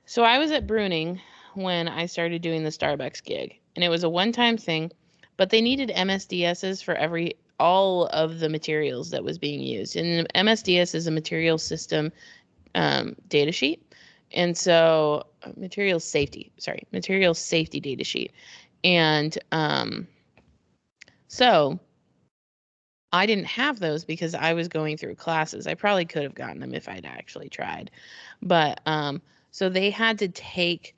so I was at Bruning when I started doing the Starbucks gig, and it was a one-time thing, but they needed MSDSs for all of the materials that was being used. And MSDS is a material system data sheet. And so material safety data sheet. And so I didn't have those because I was going through classes. I probably could have gotten them if I'd actually tried. But so they had to take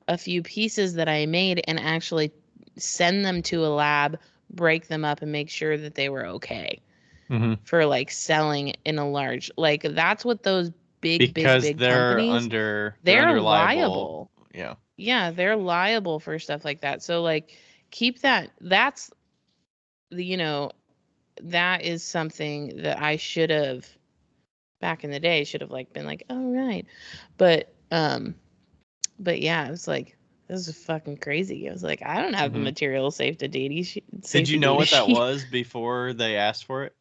a few pieces that I made and actually send them to a lab, break them up, and make sure that they were okay for like selling in a large, like that's what those because big companies, they're they're under liable. liable. Yeah. Yeah, they're liable for stuff like that. So like keep that. That's the, that is something that I should have back in the day should have like been like, oh right. But yeah, it was like this is fucking crazy. I was like, I don't have the material Did you safety know data what that sheet. was before they asked for it?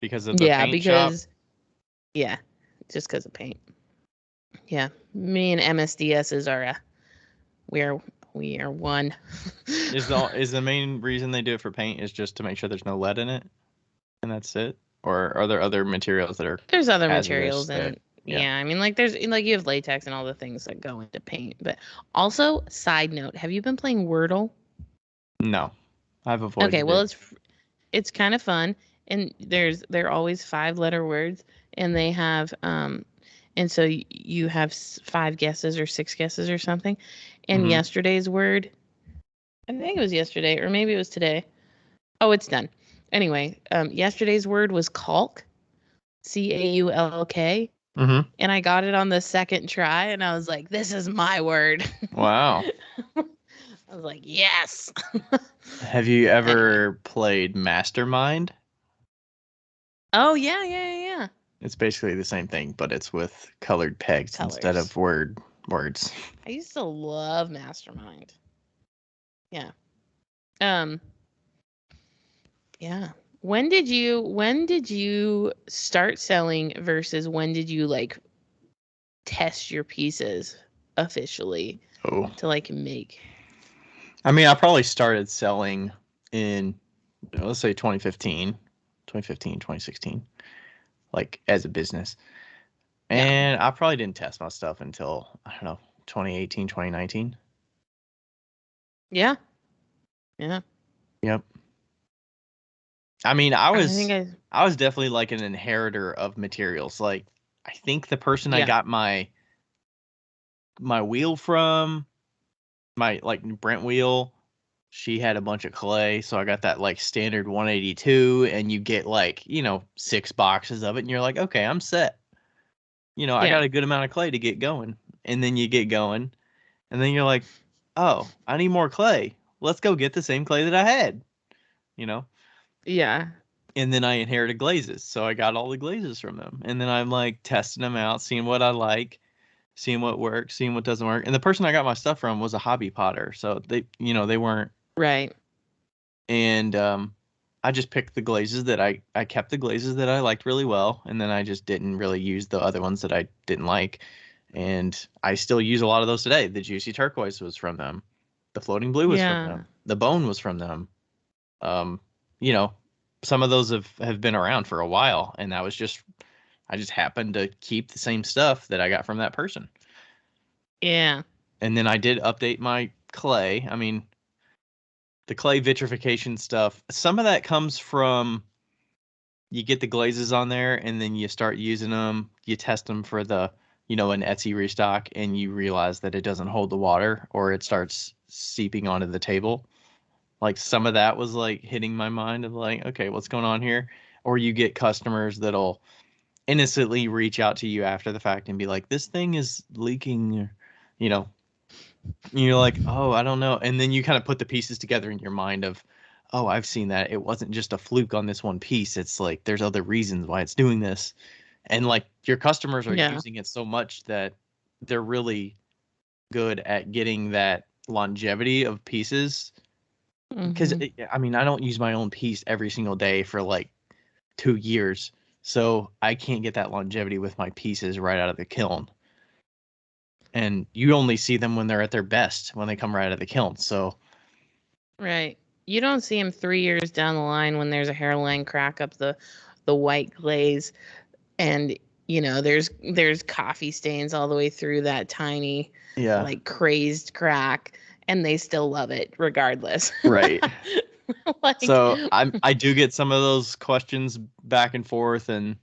Because of the Yeah, paint shop? yeah, just because of paint. Yeah, me and MSDSs are we are we are one. Is the main reason they do it for paint is just to make sure there's no lead in it, and that's it? Or are there other materials that are There's other hazardous materials that and yeah, I mean like there's like you have latex and all the things that go into paint. But also, side note, have you been playing Wordle? No, I've Okay, avoided well it. it's kind of fun and they're always 5-letter words and they have and so you have 5 guesses or 6 guesses or something. And yesterday's word, I think it was yesterday or maybe it was today. Oh, it's done. Anyway, yesterday's word was caulk, CAULK. And I got it on the second try and I was like, this is my word. Wow. I was like, yes. Have you Anyway. ever played Mastermind? Oh yeah, yeah, yeah, yeah. It's basically the same thing, but it's with colored pegs instead Colors. of words. I used to love Mastermind. Yeah. Um, yeah. When did you start selling versus when did you like test your pieces officially Oh. to like make? I mean, I probably started selling in, let's say 2015, 2016, like as a business. Yeah. And I probably didn't test my stuff until, I don't know, 2018, 2019. Yeah. Yeah. Yep. I mean, I think I I was definitely like an inheritor of materials. Like I think the person I yeah. got my wheel from, my like Brent wheel, she had a bunch of clay, so I got that like standard 182 and you get like, 6 boxes of it and you're like, "Okay, I'm set." I Yeah. got a good amount of clay to get going. And then you get going and then you're like, "Oh, I need more clay. Let's go get the same clay that I had." You know? Yeah. And then I inherited glazes, so I got all the glazes from them. And then I'm like testing them out, seeing what I like, seeing what works, seeing what doesn't work. And the person I got my stuff from was a hobby potter, so they weren't. Right. And I just picked the glazes that I kept the glazes that I liked really well, and then I just didn't really use the other ones that I didn't like. And I still use a lot of those today. The juicy turquoise was from them. The floating blue was from Yeah. them. The bone was from them. Um, you know, some of those have been around for a while, and that was just I just happened to keep the same stuff that I got from that person. Yeah. And then I did update my clay. I mean, the clay vitrification stuff, some of that comes from you get the glazes on there and then you start using them, you test them for an Etsy restock and you realize that it doesn't hold the water or it starts seeping onto the table. Like some of that was like hitting my mind of like, okay, what's going on here? Or you get customers that'll innocently reach out to you after the fact and be like, this thing is leaking, you know, you're like, oh, I don't know. And then you kind of put the pieces together in your mind of, oh, I've seen that. It wasn't just a fluke on this one piece. It's like there's other reasons why it's doing this. And like your customers are Yeah. using it so much that they're really good at getting that longevity of pieces. Because Mhm. I mean, I don't use my own piece every single day for like 2 years. So I can't get that longevity with my pieces right out of the kiln. And you only see them when they're at their best, when they come right out of the kiln. So Right. You don't see him 3 years down the line when there's a hairline crack up the white glaze and there's coffee stains all the way through that tiny yeah. like crazed crack and they still love it regardless. Right. Like, so I do get some of those questions back and forth, and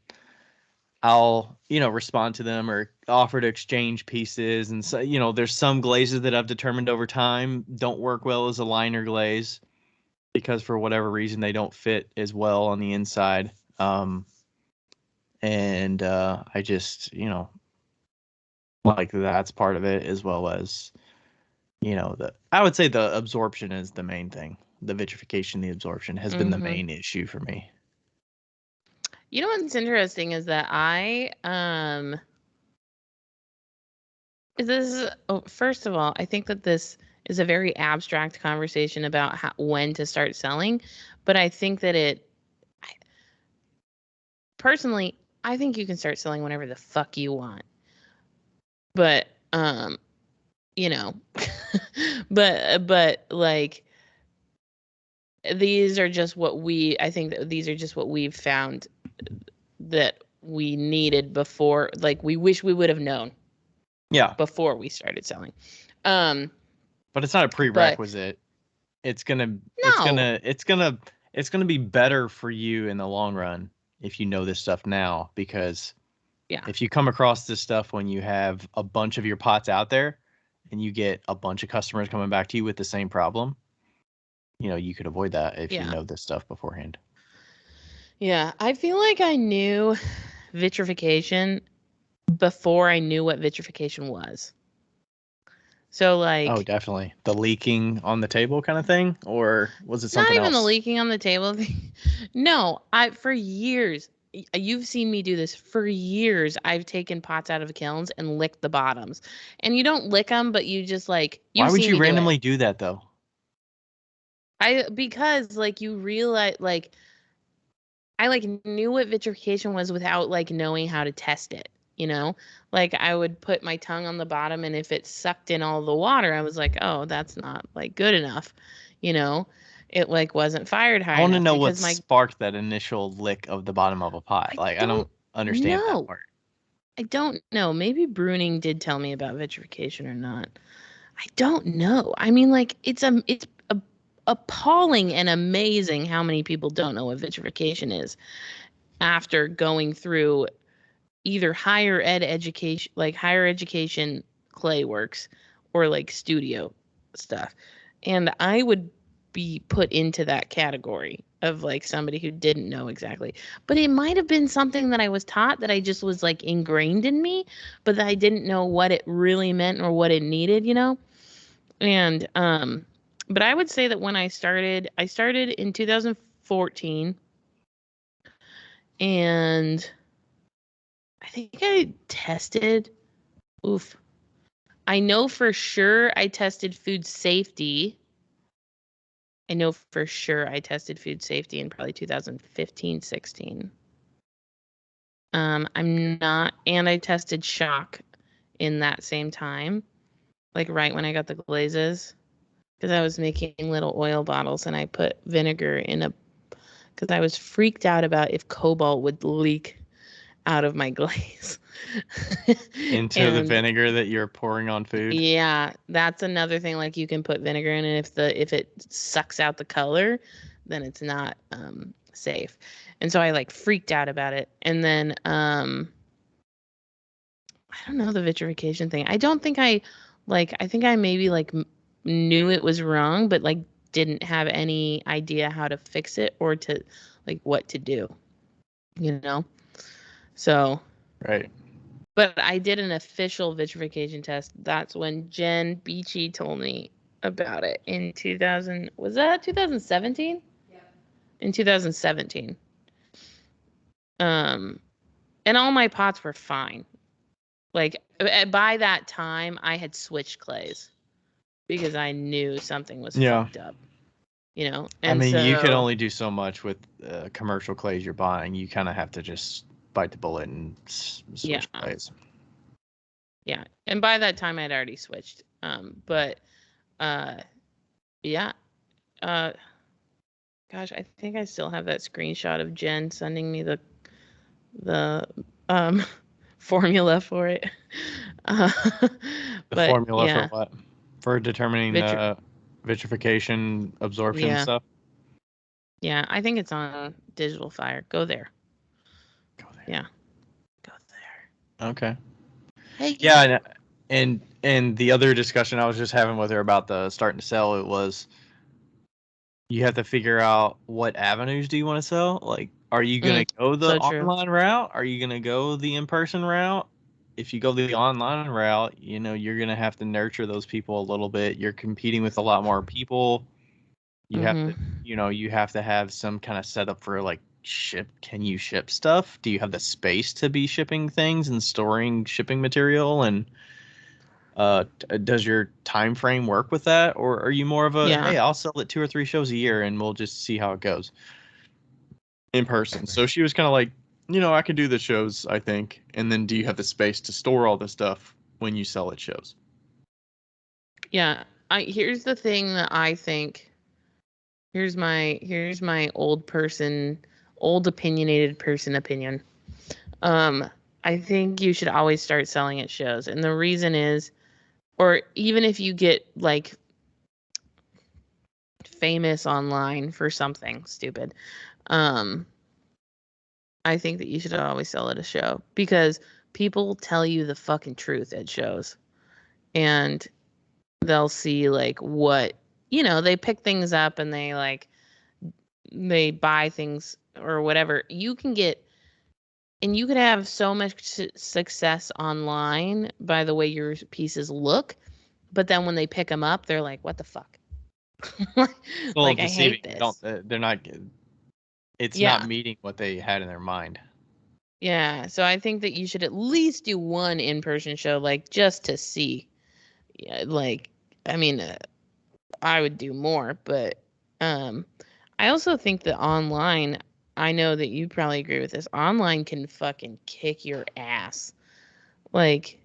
I'll, respond to them or offer to exchange pieces. And so, there's some glazes that I've determined over time don't work well as a liner glaze because for whatever reason they don't fit as well on the inside. And I just, like that's part of it, as well as, I would say the absorption is the main thing. The vitrification, the absorption has been the main issue for me. You know what's interesting is that first of all, I think that this is a very abstract conversation about when to start selling, but I think that personally, I think you can start selling whenever the fuck you want. But but like these are just what I think that these are just what we've found that we needed before, like we wish we would have known. Yeah. Before we started selling. But it's not a prerequisite. It's gonna be better for you in the long run if you know this stuff now, because if you come across this stuff when you have a bunch of your pots out there and you get a bunch of customers coming back to you with the same problem, you could avoid that if you know this stuff beforehand. Yeah, I feel like I knew vitrification before I knew what vitrification was. So like, oh, definitely the leaking on the table kind of thing, or was it something else? Not even the leaking on the table thing. No, for years, you've seen me do this. For years, I've taken pots out of kilns and licked the bottoms, and you don't lick them, but you just like. Why would you randomly do that though? Because like you realize like. I like knew what vitrification was without like knowing how to test it. Like I would put my tongue on the bottom, and if it sucked in all the water, I was like, oh, that's not like good enough. It like wasn't fired high enough. I want to know what sparked that initial lick of the bottom of a pot. I don't understand that part. I don't know. Maybe Bruning did tell me about vitrification or not. I don't know. I mean, like it's appalling and amazing how many people don't know what vitrification is after going through either higher education clay works or like studio stuff. And I would be put into that category of like somebody who didn't know exactly. But it might have been something that I was taught that I just was like ingrained in me, but that I didn't know what it really meant or what it needed, And but I would say that when I started in 2014, and I think I tested, I know for sure I tested food safety. I know for sure I tested food safety in probably 2015, 16. And I tested shock in that same time, like right when I got the glazes, because I was making little oil bottles and I put vinegar because I was freaked out about if cobalt would leak out of my glaze. Into the vinegar that you're pouring on food? Yeah, that's another thing. Like you can put vinegar in it. If it sucks out the color, then it's not safe. And so I like freaked out about it. And then I don't know the vitrification thing. I don't think I think I maybe like knew it was wrong, but like didn't have any idea how to fix it or to like what to do. So. Right. But I did an official vitrification test. That's when Jen Beachy told me about it in 2000. Was that 2017? Yeah. In 2017. And all my pots were fine. Like by that time, I had switched clays because I knew something was fucked up. And I mean, you can only do so much with commercial clays you're buying. You kind of have to just bite the bullet and switch clays. Yeah, and by that time I'd already switched. Gosh, I think I still have that screenshot of Jen sending me the formula for it. The formula for what? For determining vitrification, absorption Yeah. stuff? Yeah, I think it's on Digital Fire. Go there. Go there. Yeah. Go there. Okay. Hey. Yeah, and the other discussion I was just having with her about the starting to sell, it was you have to figure out what avenues do you want to sell? Like, are you going to go the So true. online route? Are you going to go the in-person route? If you go the online route, you're going to have to nurture those people a little bit. You're competing with a lot more people. You have to, you have to have some kind of setup for like can you ship stuff? Do you have the space to be shipping things and storing shipping material? And does your time frame work with that, or are you more of a hey, I'll sell it 2 or 3 shows a year and we'll just see how it goes in person? So she was kind of like, I can do the shows, I think, and then do you have the space to store all the stuff when you sell at shows? Yeah, here's the thing that I think. Here's my old opinionated person opinion. I think you should always start selling at shows, and the reason is, or even if you get like famous online for something stupid, I think that you should always sell at a show because people tell you the fucking truth at shows, and they'll see like what they pick things up and they buy things or whatever. You can have so much success online by the way your pieces look, but then when they pick them up, they're like, "What the fuck?" Like, I hate this. They're not. It's not meeting what they had in their mind. Yeah, so I think that you should at least do one in-person show, like just to see. Yeah, like, I mean, I would do more, but I also think that online, I know that you probably agree with this. Online can fucking kick your ass. Like,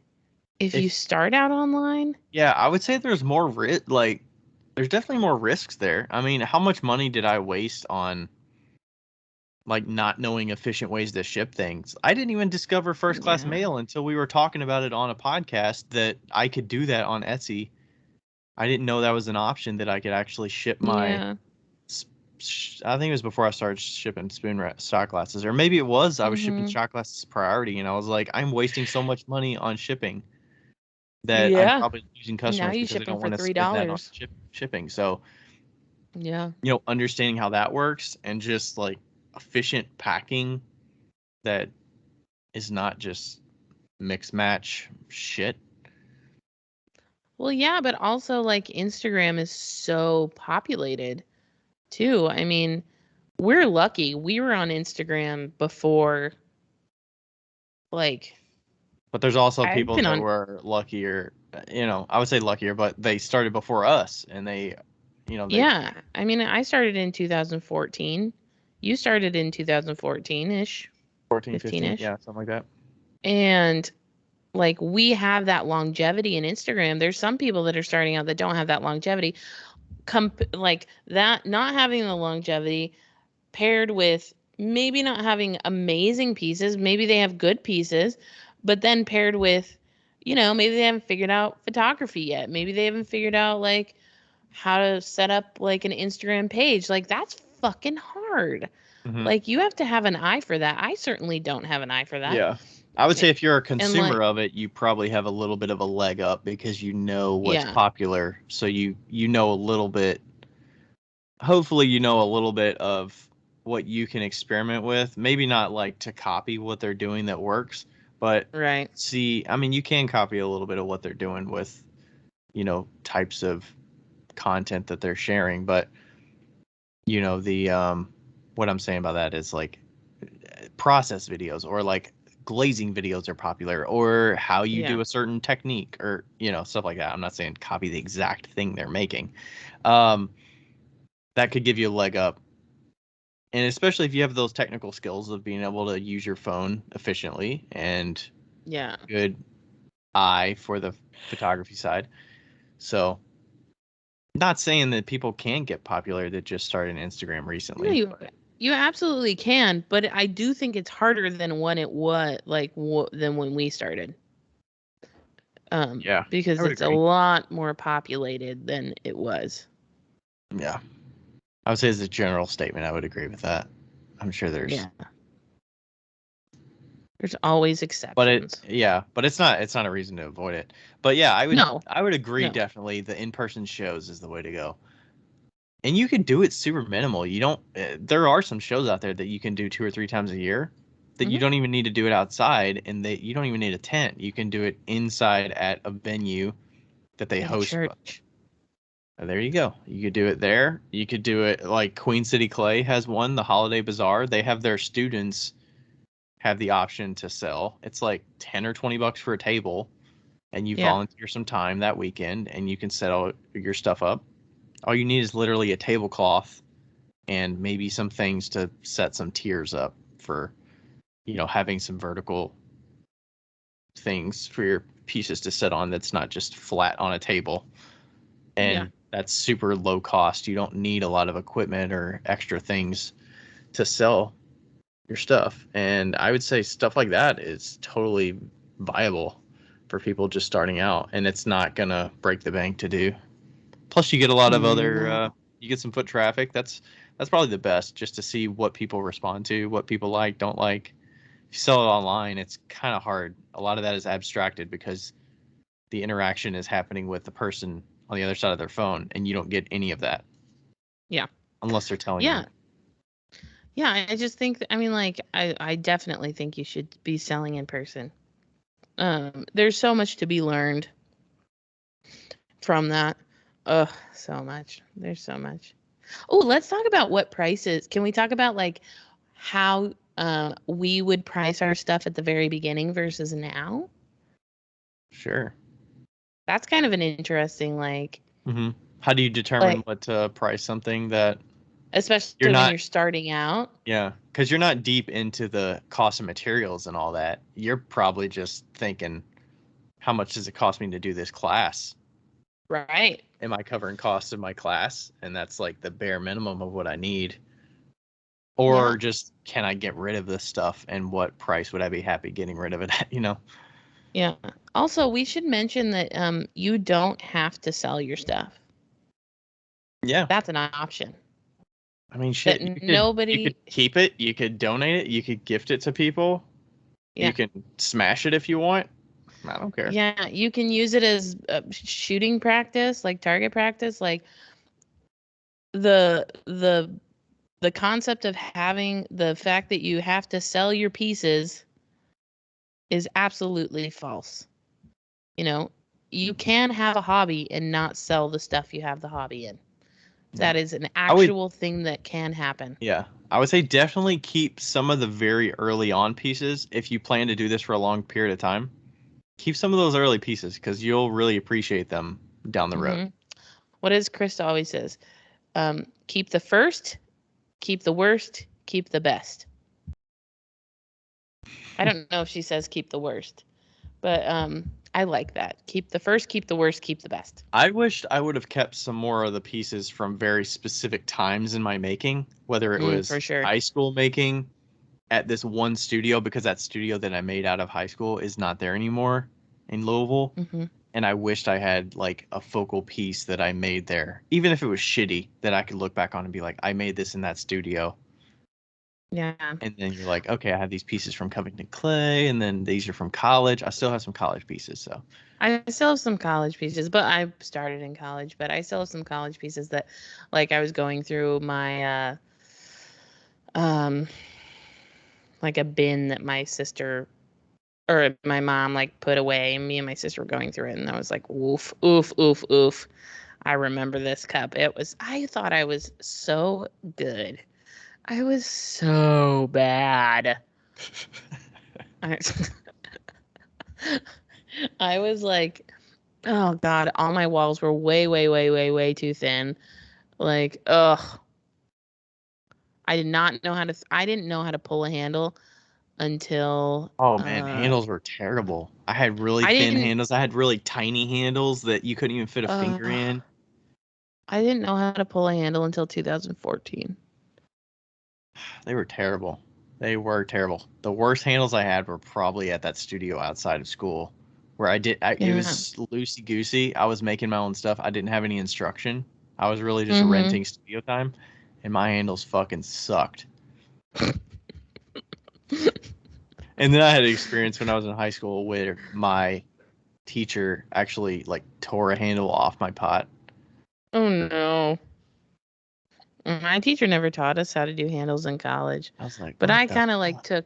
if you start out online, yeah, I would say there's more there's definitely more risks there. I mean, how much money did I waste on like not knowing efficient ways to ship things? I didn't even discover first class mail until we were talking about it on a podcast that I could do that on Etsy. I didn't know that was an option that I could actually ship my I think it was before I started shipping shot glasses, or maybe it was I was shipping shot glasses priority, and I was like, I'm wasting so much money on shipping that I'm probably losing now customers you because ship they them don't for want to spend that on $3. shipping. So, Yeah. Understanding how that works and just like efficient packing that is not just mix match shit. Well, yeah, but also like Instagram is so populated too. I mean, we're lucky. We were on Instagram before, like. But there's also I've people been that on. were luckier, I would say luckier, but they started before us and they, Yeah, I mean, I started in 2014. You started in 2014-ish, 14, 15, 15-ish. yeah, something like that. And like we have that longevity in Instagram. There's some people that are starting out that don't have that longevity. Like that, not having the longevity paired with maybe not having amazing pieces, maybe they have good pieces, but then paired with, maybe they haven't figured out photography yet. Maybe they haven't figured out like how to set up like an Instagram page. Like that's fucking hard. Mm-hmm. Like you have to have an eye for that. I certainly don't have an eye for that. Yeah. I would say if you're a consumer like, of it, you probably have a little bit of a leg up because you know what's yeah. popular. So you know a little bit. Hopefully, you know a little bit of what you can experiment with. Maybe not like to copy what they're doing that works, but Right. see, I mean, you can copy a little bit of what they're doing with, types of content that they're sharing. But the what I'm saying by that is like process videos or like glazing videos are popular, or how you do a certain technique, or stuff like that. I'm not saying copy the exact thing they're making. That could give you a leg up, and especially if you have those technical skills of being able to use your phone efficiently and good eye for the photography side. So not saying that people can get popular that just started Instagram recently. No, you absolutely can, but I do think it's harder than when it was than when we started. Yeah, I because would it's a agree. lot more populated than it was. Yeah. I would say as a general statement, I would agree with that. I'm sure there's, Yeah. There's always exceptions. but it's not a reason to avoid it. But yeah, No, I would agree no. definitely the in-person shows is the way to go. And you can do it super minimal. You don't, there are some shows out there that you can do 2 or 3 times a year that you Hmm. don't even need to do it outside and that you don't even need a tent. You can do it inside at a venue that they At a host. church. There you go. You could do it there. You could do it like Queen City Clay has one, the Holiday Bazaar. They have their students have the option to sell. It's like 10 or 20 bucks for a table, and you Yeah. volunteer some time that weekend and you can set all your stuff up. All you need is literally a tablecloth and maybe some things to set some tiers up for, having some vertical things for your pieces to sit on that's not just flat on a table. Yeah. And that's super low cost. You don't need a lot of equipment or extra things to sell your stuff. And I would say stuff like that is totally viable for people just starting out, and it's not gonna break the bank to do. Plus, you get a lot of other, No. you get some foot traffic. That's probably the best, just to see what people respond to, what people like, don't like. If you sell it online, it's kind of hard. A lot of that is abstracted because the interaction is happening with the person on the other side of their phone, and you don't get any of that Yeah. unless they're telling you. Yeah. Yeah. I just think I mean, like, I definitely think you should be selling in person. There's so much to be learned from that. Oh, so much. There's so much. Oh, let's talk about what prices. Can we talk about like how we would price our stuff at the very beginning versus now? Sure. That's kind of an interesting Hmm. How do you determine like what to price something that you're especially when not? you're starting out. Yeah, because you're not deep into the cost of materials and all that. You're probably just thinking, how much does it cost me to do this class? Right. Am I covering costs of my class? And that's like the bare minimum of what I need. Yeah. Or just can I get rid of this stuff and what price would I be happy getting rid of it at, Yeah. Also, we should mention that you don't have to sell your stuff. Yeah. That's an option. I mean, That shit, you could nobody keep it, you could donate it, you could gift it to people, you Yeah. can smash it if you want. I don't care. Yeah, you can use it as shooting practice, like target practice, like the the the concept of having the fact that you have to sell your pieces is absolutely false. You know, you can have a hobby and not sell the stuff you have the hobby in. Yeah. That is an I would actual thing that can happen. Yeah, I would say definitely keep some of the very early on pieces if you plan to do this for a long period of time. Keep some of those early pieces because you'll really appreciate them down the road. Hmm. What does Krista always says? Keep the first, keep the worst, keep the best. I don't know if she says keep the worst, but I like that. Keep the first, keep the worst, keep the best. I wished I would have kept some more of the pieces from very specific times in my making, whether it For was sure. high school making at this one studio, because that studio that I made out of high school is not there anymore in Louisville. Hmm. And I wished I had like a focal piece that I made there, even if it was shitty, that I could look back on and be like, I made this in that studio. Yeah. And then you're like, okay, I have these pieces from Covington Clay, and then these are from college. I still have some college pieces, so I still have some college pieces, but I started in college, but I still have some college pieces that like I was going through my um like a bin that my sister or my mom like put away, and me and my sister were going through it, and I was like, oof, oof, oof, oof. I remember this cup. I thought I was so good. I was so bad. I, I was like, oh God, all my walls were way, way, way, way, way too thin. Like, ugh. I didn't know how to pull a handle until oh man, handles were terrible. I had really I thin didn't handles. I had really tiny handles that you couldn't even fit a finger uh in. I didn't know how to pull a handle until 2014. They were terrible. They were terrible. The worst handles I had were probably at that studio outside of school where it Yeah. was loosey goosey. I was making my own stuff. I didn't have any instruction. I was really just Mm-hmm. renting studio time, and my handles fucking sucked. And then I had an experience when I was in high school where my teacher actually like tore a handle off my pot. Oh no. My teacher never taught us how to do handles in college. I was like, But what I the kind of like fuck?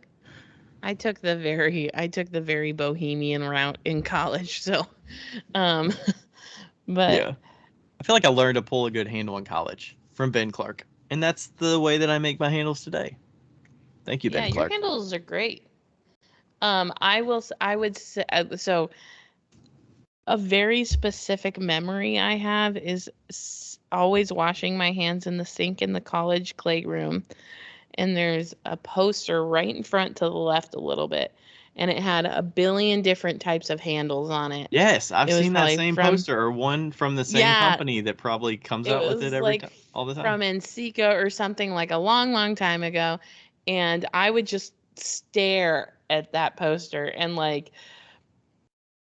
I took the very bohemian route in college. So um but Yeah. I feel like I learned to pull a good handle in college from Ben Clark. And that's the way that I make my handles today. Thank you, yeah, Ben your Clark. handles are great. I would say so a very specific memory I have is always washing my hands in the sink in the college clay room. And there's a poster right in front to the left a little bit. And it had a billion different types of handles on it. Yes, I've It was seen that probably same from, poster or one from the same yeah, company that probably comes it out with it was every like time, all the time. from Encika or something like a long, long time ago. And I would just stare at that poster and like,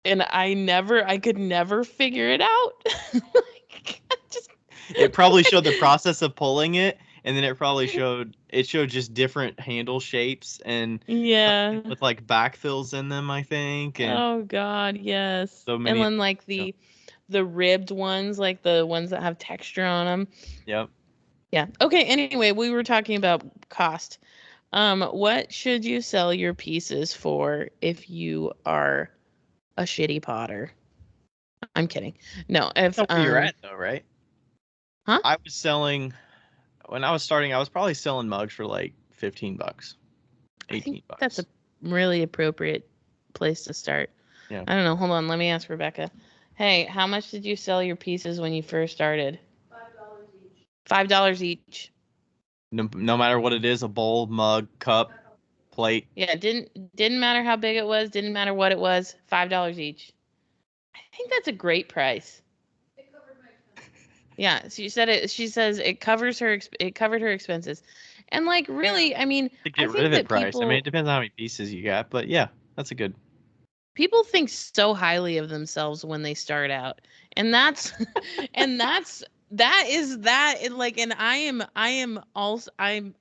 and I could never figure it out. Like, just, It probably showed the process of pulling it, and then it showed just different handle shapes and yeah. with like backfills in them, I think, and Oh God, yes. so And many. then like Yep. the ribbed ones, like the ones that have texture on them. Yep. Yeah. Okay, anyway, we were talking about cost. What should you sell your pieces for if you are a shitty potter? I'm kidding. No, if Know where you're at though, right? huh? I was selling when I was starting. I was probably selling mugs for like $15, I think 18 that's a bucks. really appropriate place to start. Yeah. I don't know. Hold on, let me ask Rebecca. Hey, how much did you sell your pieces when you first started? $5 each. No matter what it is, a bowl, mug, cup, plate. Yeah, didn't matter how big it was, didn't matter what it was, $5 each. I think that's a great price. Yeah, she says it covered her expenses. And like really, I mean, To I get rid think of it that price. I mean, it depends on how many pieces you got, but yeah, that's a good. people think so highly of themselves when they start out. And that's and that is that and like and I am also I'm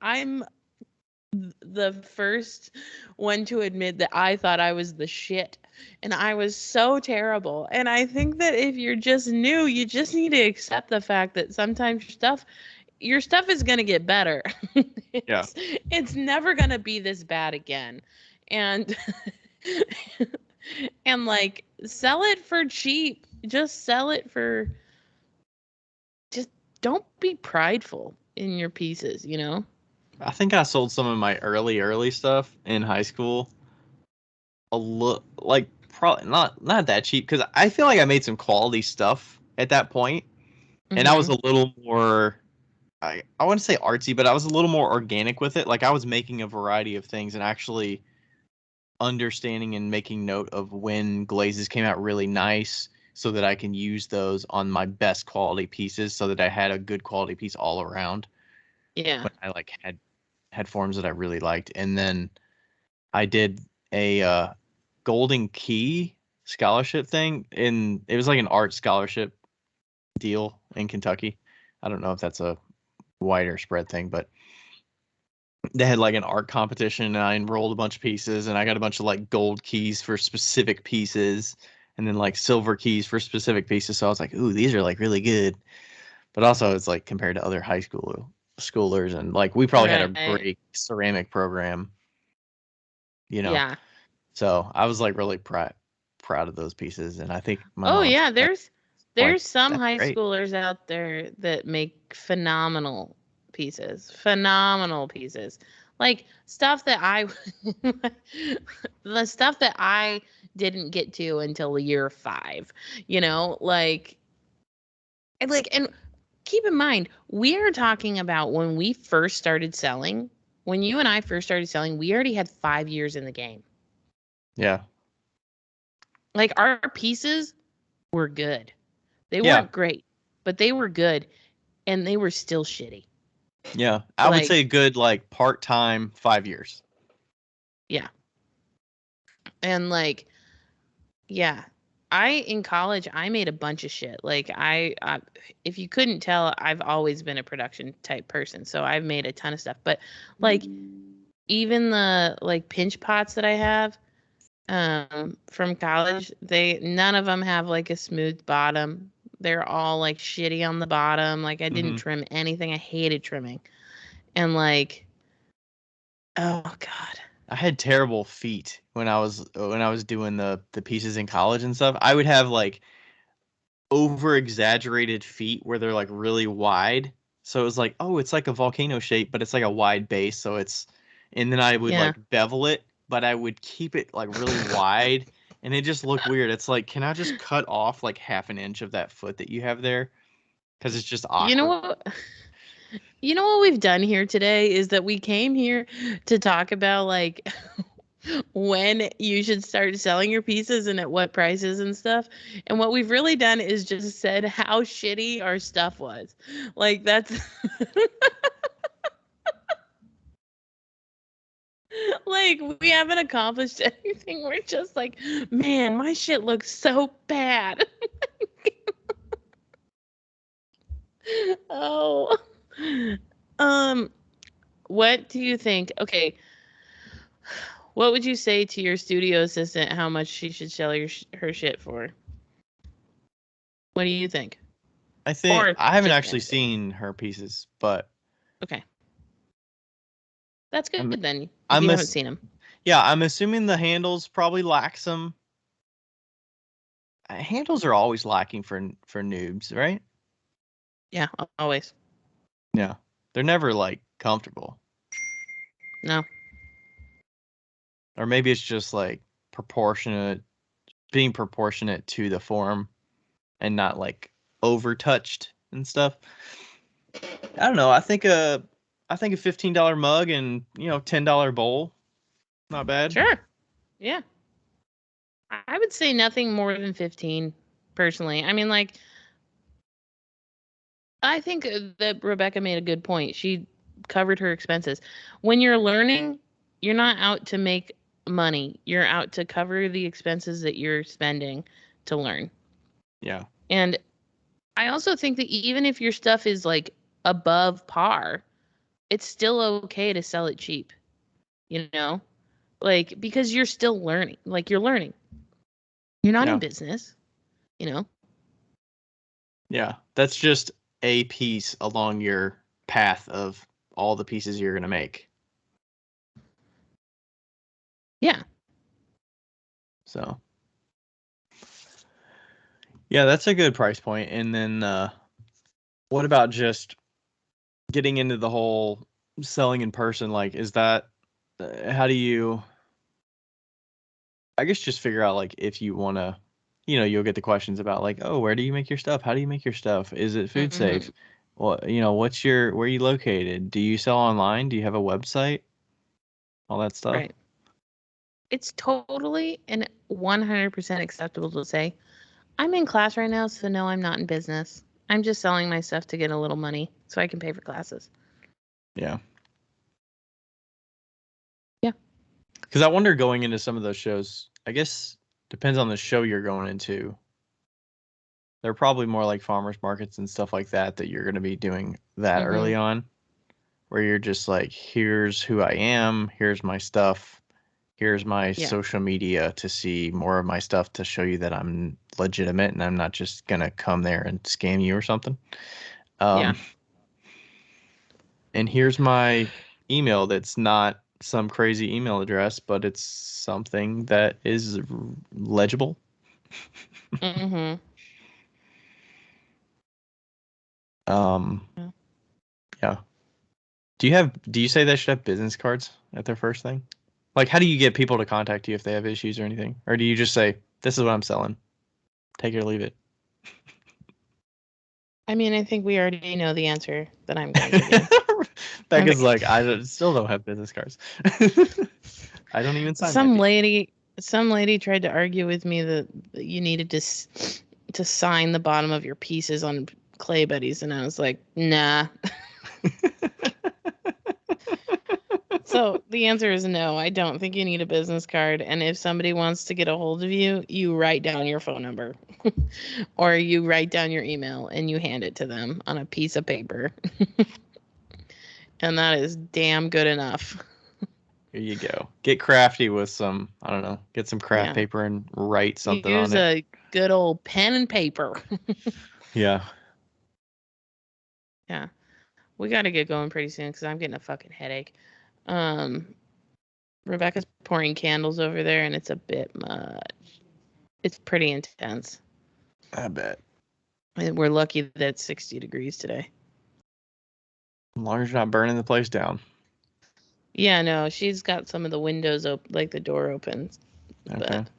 the first one to admit that I thought I was the shit and I was so terrible. And I think that if you're just new, you just need to accept the fact that sometimes your stuff is going to get better. Yeah. It's never going to be this bad again. And and like sell it for cheap. Just sell it for just don't be prideful in your pieces, you know? I think I sold some of my early stuff in high school a look like probably not that cheap because I feel like I made some quality stuff at that point, and I was Mhm. a little more I wouldn't say artsy, but I was a little more organic with it. Like I was making a variety of things and actually understanding and making note of when glazes came out really nice so that I can use those on my best quality pieces so that I had a good quality piece all around Yeah. when I like had forms that I really liked. And then I did a Golden Key scholarship thing, and it was like an art scholarship deal in Kentucky. I don't know if that's a wider spread thing, but they had like an art competition, and I enrolled a bunch of pieces, and I got a bunch of like gold keys for specific pieces, and then like silver keys for specific pieces. So I was like, ooh, these are like really good. But also, it's like compared to other high schoolers, and like we probably had a Right. great ceramic program, you know. Yeah. So I was like really proud of those pieces, and I think my Oh mom said yeah, that like there's some that's high great. schoolers out there that make phenomenal pieces. Phenomenal pieces. Like stuff that I the stuff that I didn't get to until year 5, you know? And keep in mind, we are talking about when we first started selling. When you and I first started selling, we already had 5 years in the game. Yeah, Like our pieces were good. They yeah, weren't great, but they were good and they were still shitty. yeah. I would Like, say good like part time 5 years. yeah. And like, Yeah. In college, I made a bunch of shit. Like if you couldn't tell, I've always been a production type person. So I've made a ton of stuff. But like even the like pinch pots that I have from college, none of them have like a smooth bottom. They're all like shitty on the bottom. Like I didn't trim anything. I hated trimming. And like, oh God. I had terrible feet when I was doing the pieces in college and stuff. I would have like over exaggerated feet where they're like really wide. So it was like, oh, it's like a volcano shape, but it's like a wide base. So and then I would Yeah. like bevel it, but I would keep it like really wide, and it just looked weird. It's like, can I just cut off like half an inch of that foot that you have there? Because it's just You know awkward. what? You know what we've done here today is that we came here to talk about like when you should start selling your pieces and at what prices and stuff. And what we've really done is just said how shitty our stuff was. Like that's like we haven't accomplished anything. We're just like, man, my shit looks so bad. Oh. What do you think? Okay, what would you say to your studio assistant how much she should sell her shit for? What do you think? I think Or I haven't just actually anything. seen her pieces, but Okay. That's good I'm then, if I'm you haven't ass- seen them. yeah, I'm assuming the handles probably lack some. Handles are always lacking for noobs, right? Yeah, always. Yeah, they're never like comfortable, No. or maybe it's just like proportionate, being proportionate to the form, and not like over touched and stuff. I don't know. I think a $15 mug and $10 bowl, not bad. Sure. Yeah. I would say nothing more than 15 personally. I mean, like, I think that Rebecca made a good point. She covered her expenses. When you're learning, you're not out to make money. You're out to cover the expenses that you're spending to learn. Yeah. And I also think that even if your stuff is like above par, it's still okay to sell it cheap, you know? Like because you're still learning. Like you're learning. You're not in Yeah. business, you know? Yeah. That's just a piece along your path of all the pieces you're going to make. Yeah. So, yeah, that's a good price point. And then what about just getting into the whole selling in person? Like, is that, how do you, I guess just figure out like if you want to, you'll get the questions about like, oh, where do you make your stuff? How do you make your stuff? Is it food Mhm. safe? Well, where are you located? Do you sell online? Do you have a website? All that stuff. Right. It's totally and 100% acceptable to say, I'm in class right now, so no, I'm not in business. I'm just selling my stuff to get a little money so I can pay for classes. Yeah. Yeah. Because I wonder going into some of those shows, I guess depends on the show you're going into. They're probably more like farmers markets and stuff like that you're going to be doing that early Mhm. on, where you're just like, here's who I am, here's my stuff, here's my Yeah. social media to see more of my stuff to show you that I'm legitimate and I'm not just going to come there and scam you or something. Yeah. Um, and here's my email that's not some crazy email address, but it's something that is legible. Mhm. Um, Yeah. yeah. Do you say they should have business cards at their first thing? Like, how do you get people to contact you if they have issues or anything? Or do you just say, this is what I'm selling, take it or leave it? I mean, I think we already know the answer that I'm going to do. Becca's Okay. like, still don't have business cards. I don't even sign my Some pieces. lady some lady tried to argue with me that you needed to sign the bottom of your pieces on Clay Buddies, and I was like, nah. So So the answer is no. I don't think you need a business card. And if somebody wants to get a hold of you, you write down your phone number or you write down your email and you hand it to them on a piece of paper. And that is damn good enough. Here you go. Get crafty with some, I don't know, get some craft Yeah. paper and write something Use on it. a good old pen and paper. Yeah. Yeah. We got to get going pretty soon because I'm getting a fucking headache. Rebecca's pouring candles over there and it's a bit much. It's pretty intense. I bet. And we're lucky that it's 60 degrees today. As long as you're not burning the place down. Yeah, no, she's got some of the windows open, like the door open. Okay. But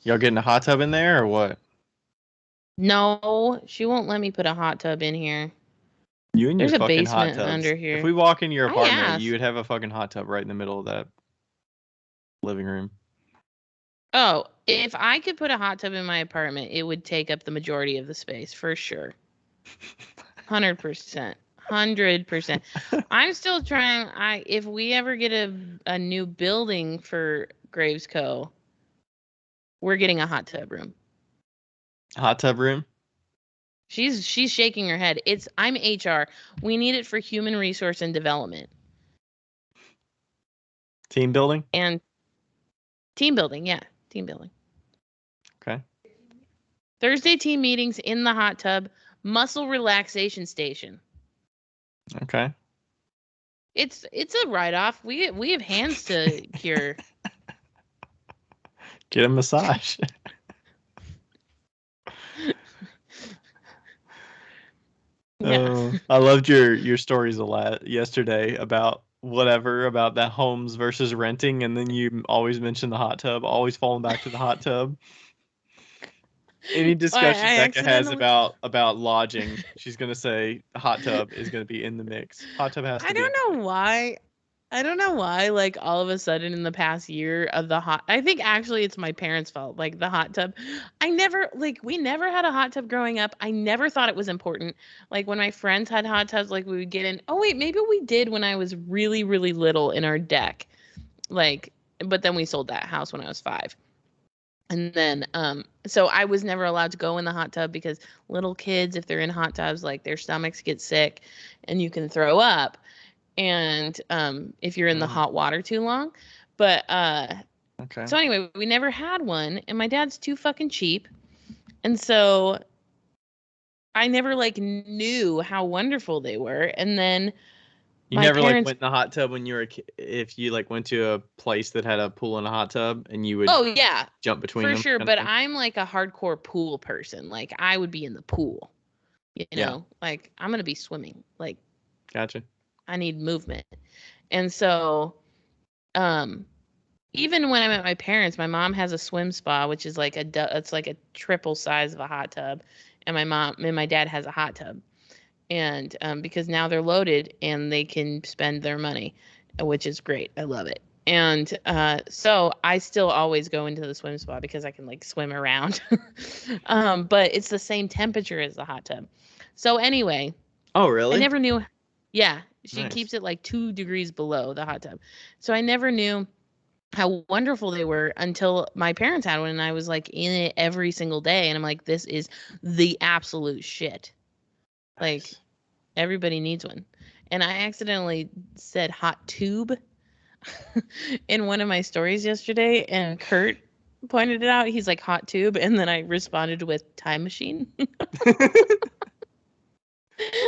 Y'all getting a hot tub in there or what? no, she won't let me put a hot tub in here. You and There's your a fucking hot basement tubs. under here. If we walk into your I apartment, asked. you would have a fucking hot tub right in the middle of that living room. Oh, if I could put a hot tub in my apartment, it would take up the majority of the space for sure. 100%. 100%. I'm still trying. If we ever get a new building for Graves Co., we're getting a hot tub room. Hot tub room? She's shaking her head. I'm HR. We need it for human resource and development. Team building? And team building, yeah. Team building. Okay. Thursday team meetings in the hot tub, muscle relaxation station. Okay. It's a write-off. We have hands to cure. Get a massage. Yeah. I loved your stories a lot yesterday about that homes versus renting, and then you always mention the hot tub, always falling back to the hot tub. Any discussion I Becca has accidentally. about lodging, she's gonna say hot tub is gonna be in the mix. Hot tub has to I be in don't the know mix. why. I don't know why, like, all of a sudden in the past year of I think actually it's my parents' fault, like, the hot tub. We never had a hot tub growing up. I never thought it was important. Like, when my friends had hot tubs, like, we would get in. Oh, wait, maybe we did when I was really, really little in our deck. Like, but then we sold that house when I was 5. And then, so I was never allowed to go in the hot tub because little kids, if they're in hot tubs, like, their stomachs get sick and you can throw up. And if you're in the hot water too long. But Okay. so anyway, we never had one, and my dad's too fucking cheap. And so I never like knew how wonderful they were. And then You my never like parents. went in the hot tub when you were a kid, if you like went to a place that had a pool and a hot tub and you would Oh yeah, jump between for them sure. kind of But thing? I'm like a hardcore pool person. Like I would be in the pool, Yeah. like I'm gonna be swimming. Like Gotcha. I need movement. And so even when I'm at my parents', my mom has a swim spa, which is like it's like a triple size of a hot tub, and my dad has a hot tub, and because now they're loaded and they can spend their money, which is great. I love it. And so I still always go into the swim spa because I can like swim around, but it's the same temperature as the hot tub. So anyway, Oh, I really? never knew. Yeah, she Nice. keeps it like 2 degrees below the hot tub, so I never knew how wonderful they were until my parents had one and I was like in it every single day and I'm like this is the absolute shit. Like Nice. everybody needs one. And I accidentally said hot tube in one of my stories yesterday and Kurt pointed it out. He's like hot tube and then I responded with time machine. That's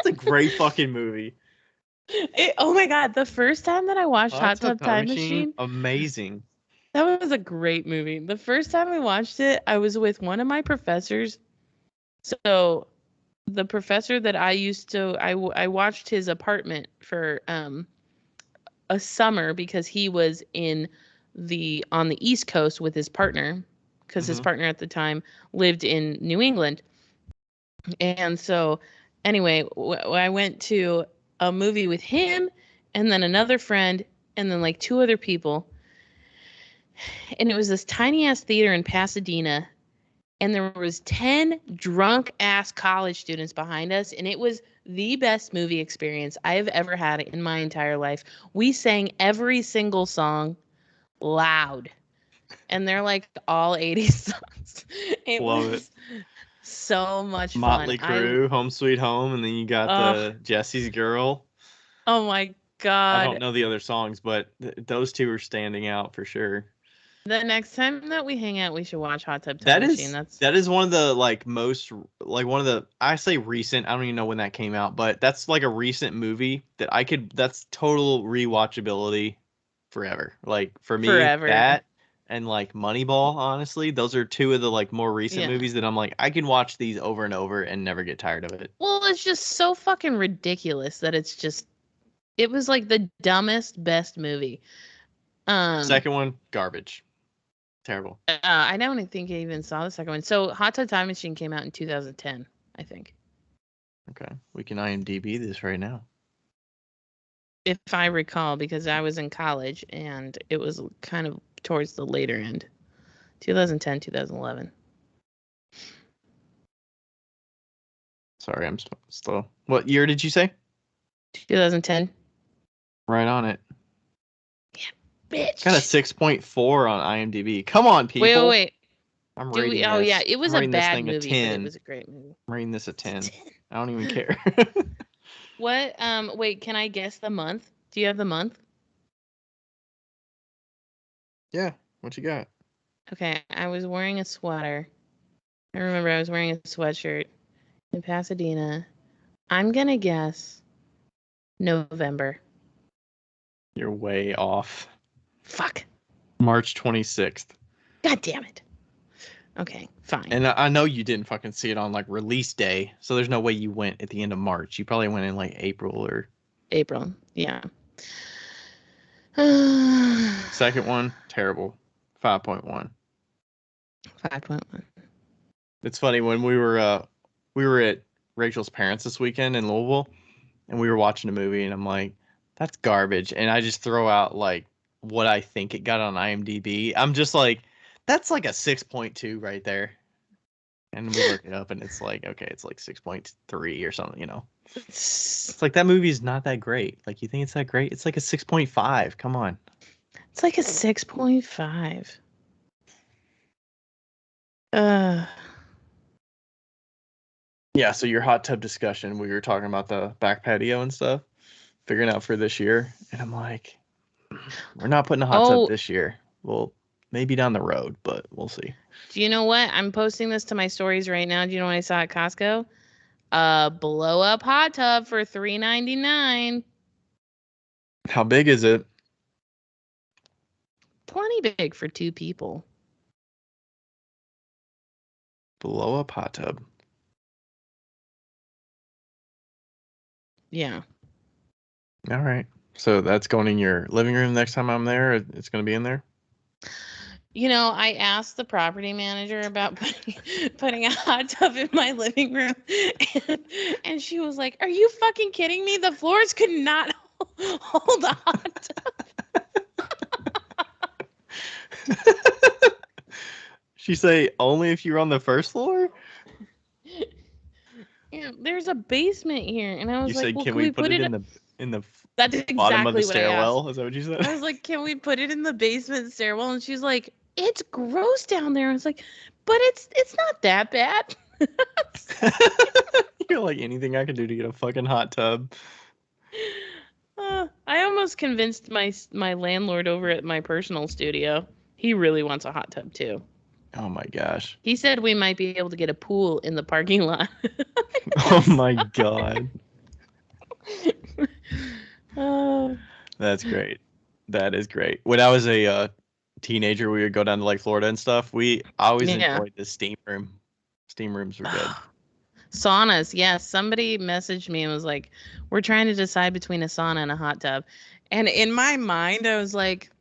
a great fucking movie. Oh my god, the first time that I watched Hot Hot Tub Tub Time Time Machine, Machine, amazing. that was a great movie. The first time I watched it, I was with one of my professors. So the professor that I used to I watched his apartment for a summer because he was on the East Coast with his partner because his partner at the time lived in New England. And so anyway, I went to a movie with him and then another friend and then like 2 other people. And it was this tiny ass theater in Pasadena and there was 10 drunk ass college students behind us and it was the best movie experience I have ever had in my entire life. We sang every single song loud, and they're like all 80s songs. It Love it. was so much fun. Motley Crue, Home Sweet Home, and then you got the Jesse's Girl. Oh my I don't God. know the other songs, but those two are standing out for sure. The next time that we hang out, we should watch Hot Tub Time That Machine. is one of the like most like one of the I say recent, I don't even know when that came out, but that's like a recent movie that that's total rewatchability forever. Like for me, forever. that and like Moneyball, honestly, those are two of the like more recent Yeah. movies that I'm like I can watch these over and over and never get tired of it. Well, it's just so fucking ridiculous that it was like the dumbest, best movie. Second one, garbage. Terrible. I don't think I even saw the second one. So Hot Tub Time Machine came out in 2010, I think. Okay. We can IMDb this right now. If I recall, because I was in college and it was kind of towards the later end. 2010, 2011. Sorry, I'm slow. What year did you say? 2010. Right on it. Yeah, bitch. Got a 6.4 on IMDb. Come on, people. Wait. I'm rating this. Oh, yeah. It was I'm a bad movie, movie, but it was a great movie. I'm rating this a 10. I don't even care. What? Wait, can I guess the month? Do you have the month? Yeah. What you got? Okay, I was wearing a sweater. I remember I was wearing a sweatshirt in Pasadena. I'm gonna guess November. You're way off. Fuck. March 26th. God damn it. Okay, fine. And I know you didn't fucking see it on like release day, so there's no way you went at the end of March. You probably went in like April or April. Yeah. Second one, terrible. 5.1. 5.1. It's funny when we were at Rachel's parents this weekend in Louisville, and we were watching a movie, and I'm like, that's garbage, and I just throw out like what I think it got on IMDb. I'm just like, that's like a 6.2 right there, and we look it up, and it's like, okay, it's like 6.3 or something, you know. It's like that movie is not that great. Like, you think it's that great? It's like a 6.5. Come on. It's like a 6.5. Yeah, so your hot tub discussion, we were talking about the back patio and stuff, figuring out for this year, and I'm like, we're not putting a hot tub this year. Well, maybe down the road, but we'll see. Do you know what? I'm posting this to my stories right now. Do you know what I saw at Costco? A blow up hot tub for $3.99. How big is it? Plenty big for 2 people. Blow up hot tub. Yeah. All right. So that's going in your living room next time I'm there? It's going to be in there? You know, I asked the property manager about putting a hot tub in my living room, and she was like, "Are you fucking kidding me? The floors could not hold a hot tub." She say only if you're on the first floor? Yeah, there's a basement here, and I was like, said, "Well, can we put it in the That's bottom of the exactly what I stairwell? asked. Is that what you said? I was like, "Can we put it in the basement stairwell?" And she's like, "It's gross down there." I was like, "But it's not that bad." You're like, anything I can do to get a fucking hot tub. I almost convinced my landlord over at my personal studio. He really wants a hot tub too. Oh my gosh. He said we might be able to get a pool in the parking lot. Oh my god. That's great. That is great. When I was a teenager, we would go down to like Florida and stuff. I always enjoyed the steam room. Steam rooms were good. Saunas, yes. Somebody messaged me and was like, "We're trying to decide between a sauna and a hot tub." And in my mind, I was like,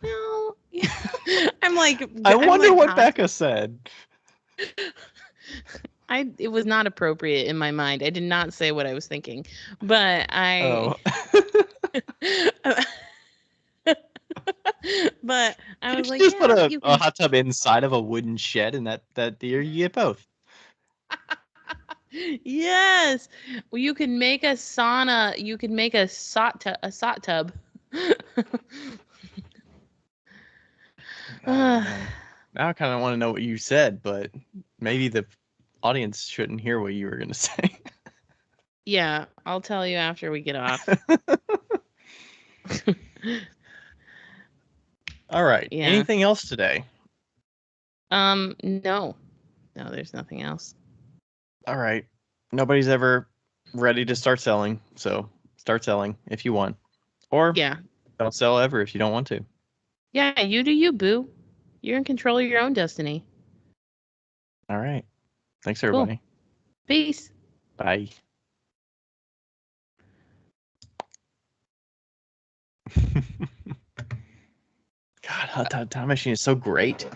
"Well," I'm like, I wonder what Becca said. It was not appropriate in my mind. I did not say what I was thinking, but but I was like, just put a hot tub inside of a wooden shed, and that year you get both. Yes. Well, you can make a sauna. You can make a sot tub. Man. Now I kind of want to know what you said, but maybe the audience shouldn't hear what you were going to say. Yeah, I'll tell you after we get off. All right. Yeah. Anything else today? No. No, there's nothing else. All right. Nobody's ever ready to start selling, so start selling if you want. Or Yeah. don't sell ever if you don't want to. Yeah, you do you, boo. You're in control of your own destiny. All right. Thanks, Cool. everybody. Peace. Bye. God, Hot Tub Time Machine is so great.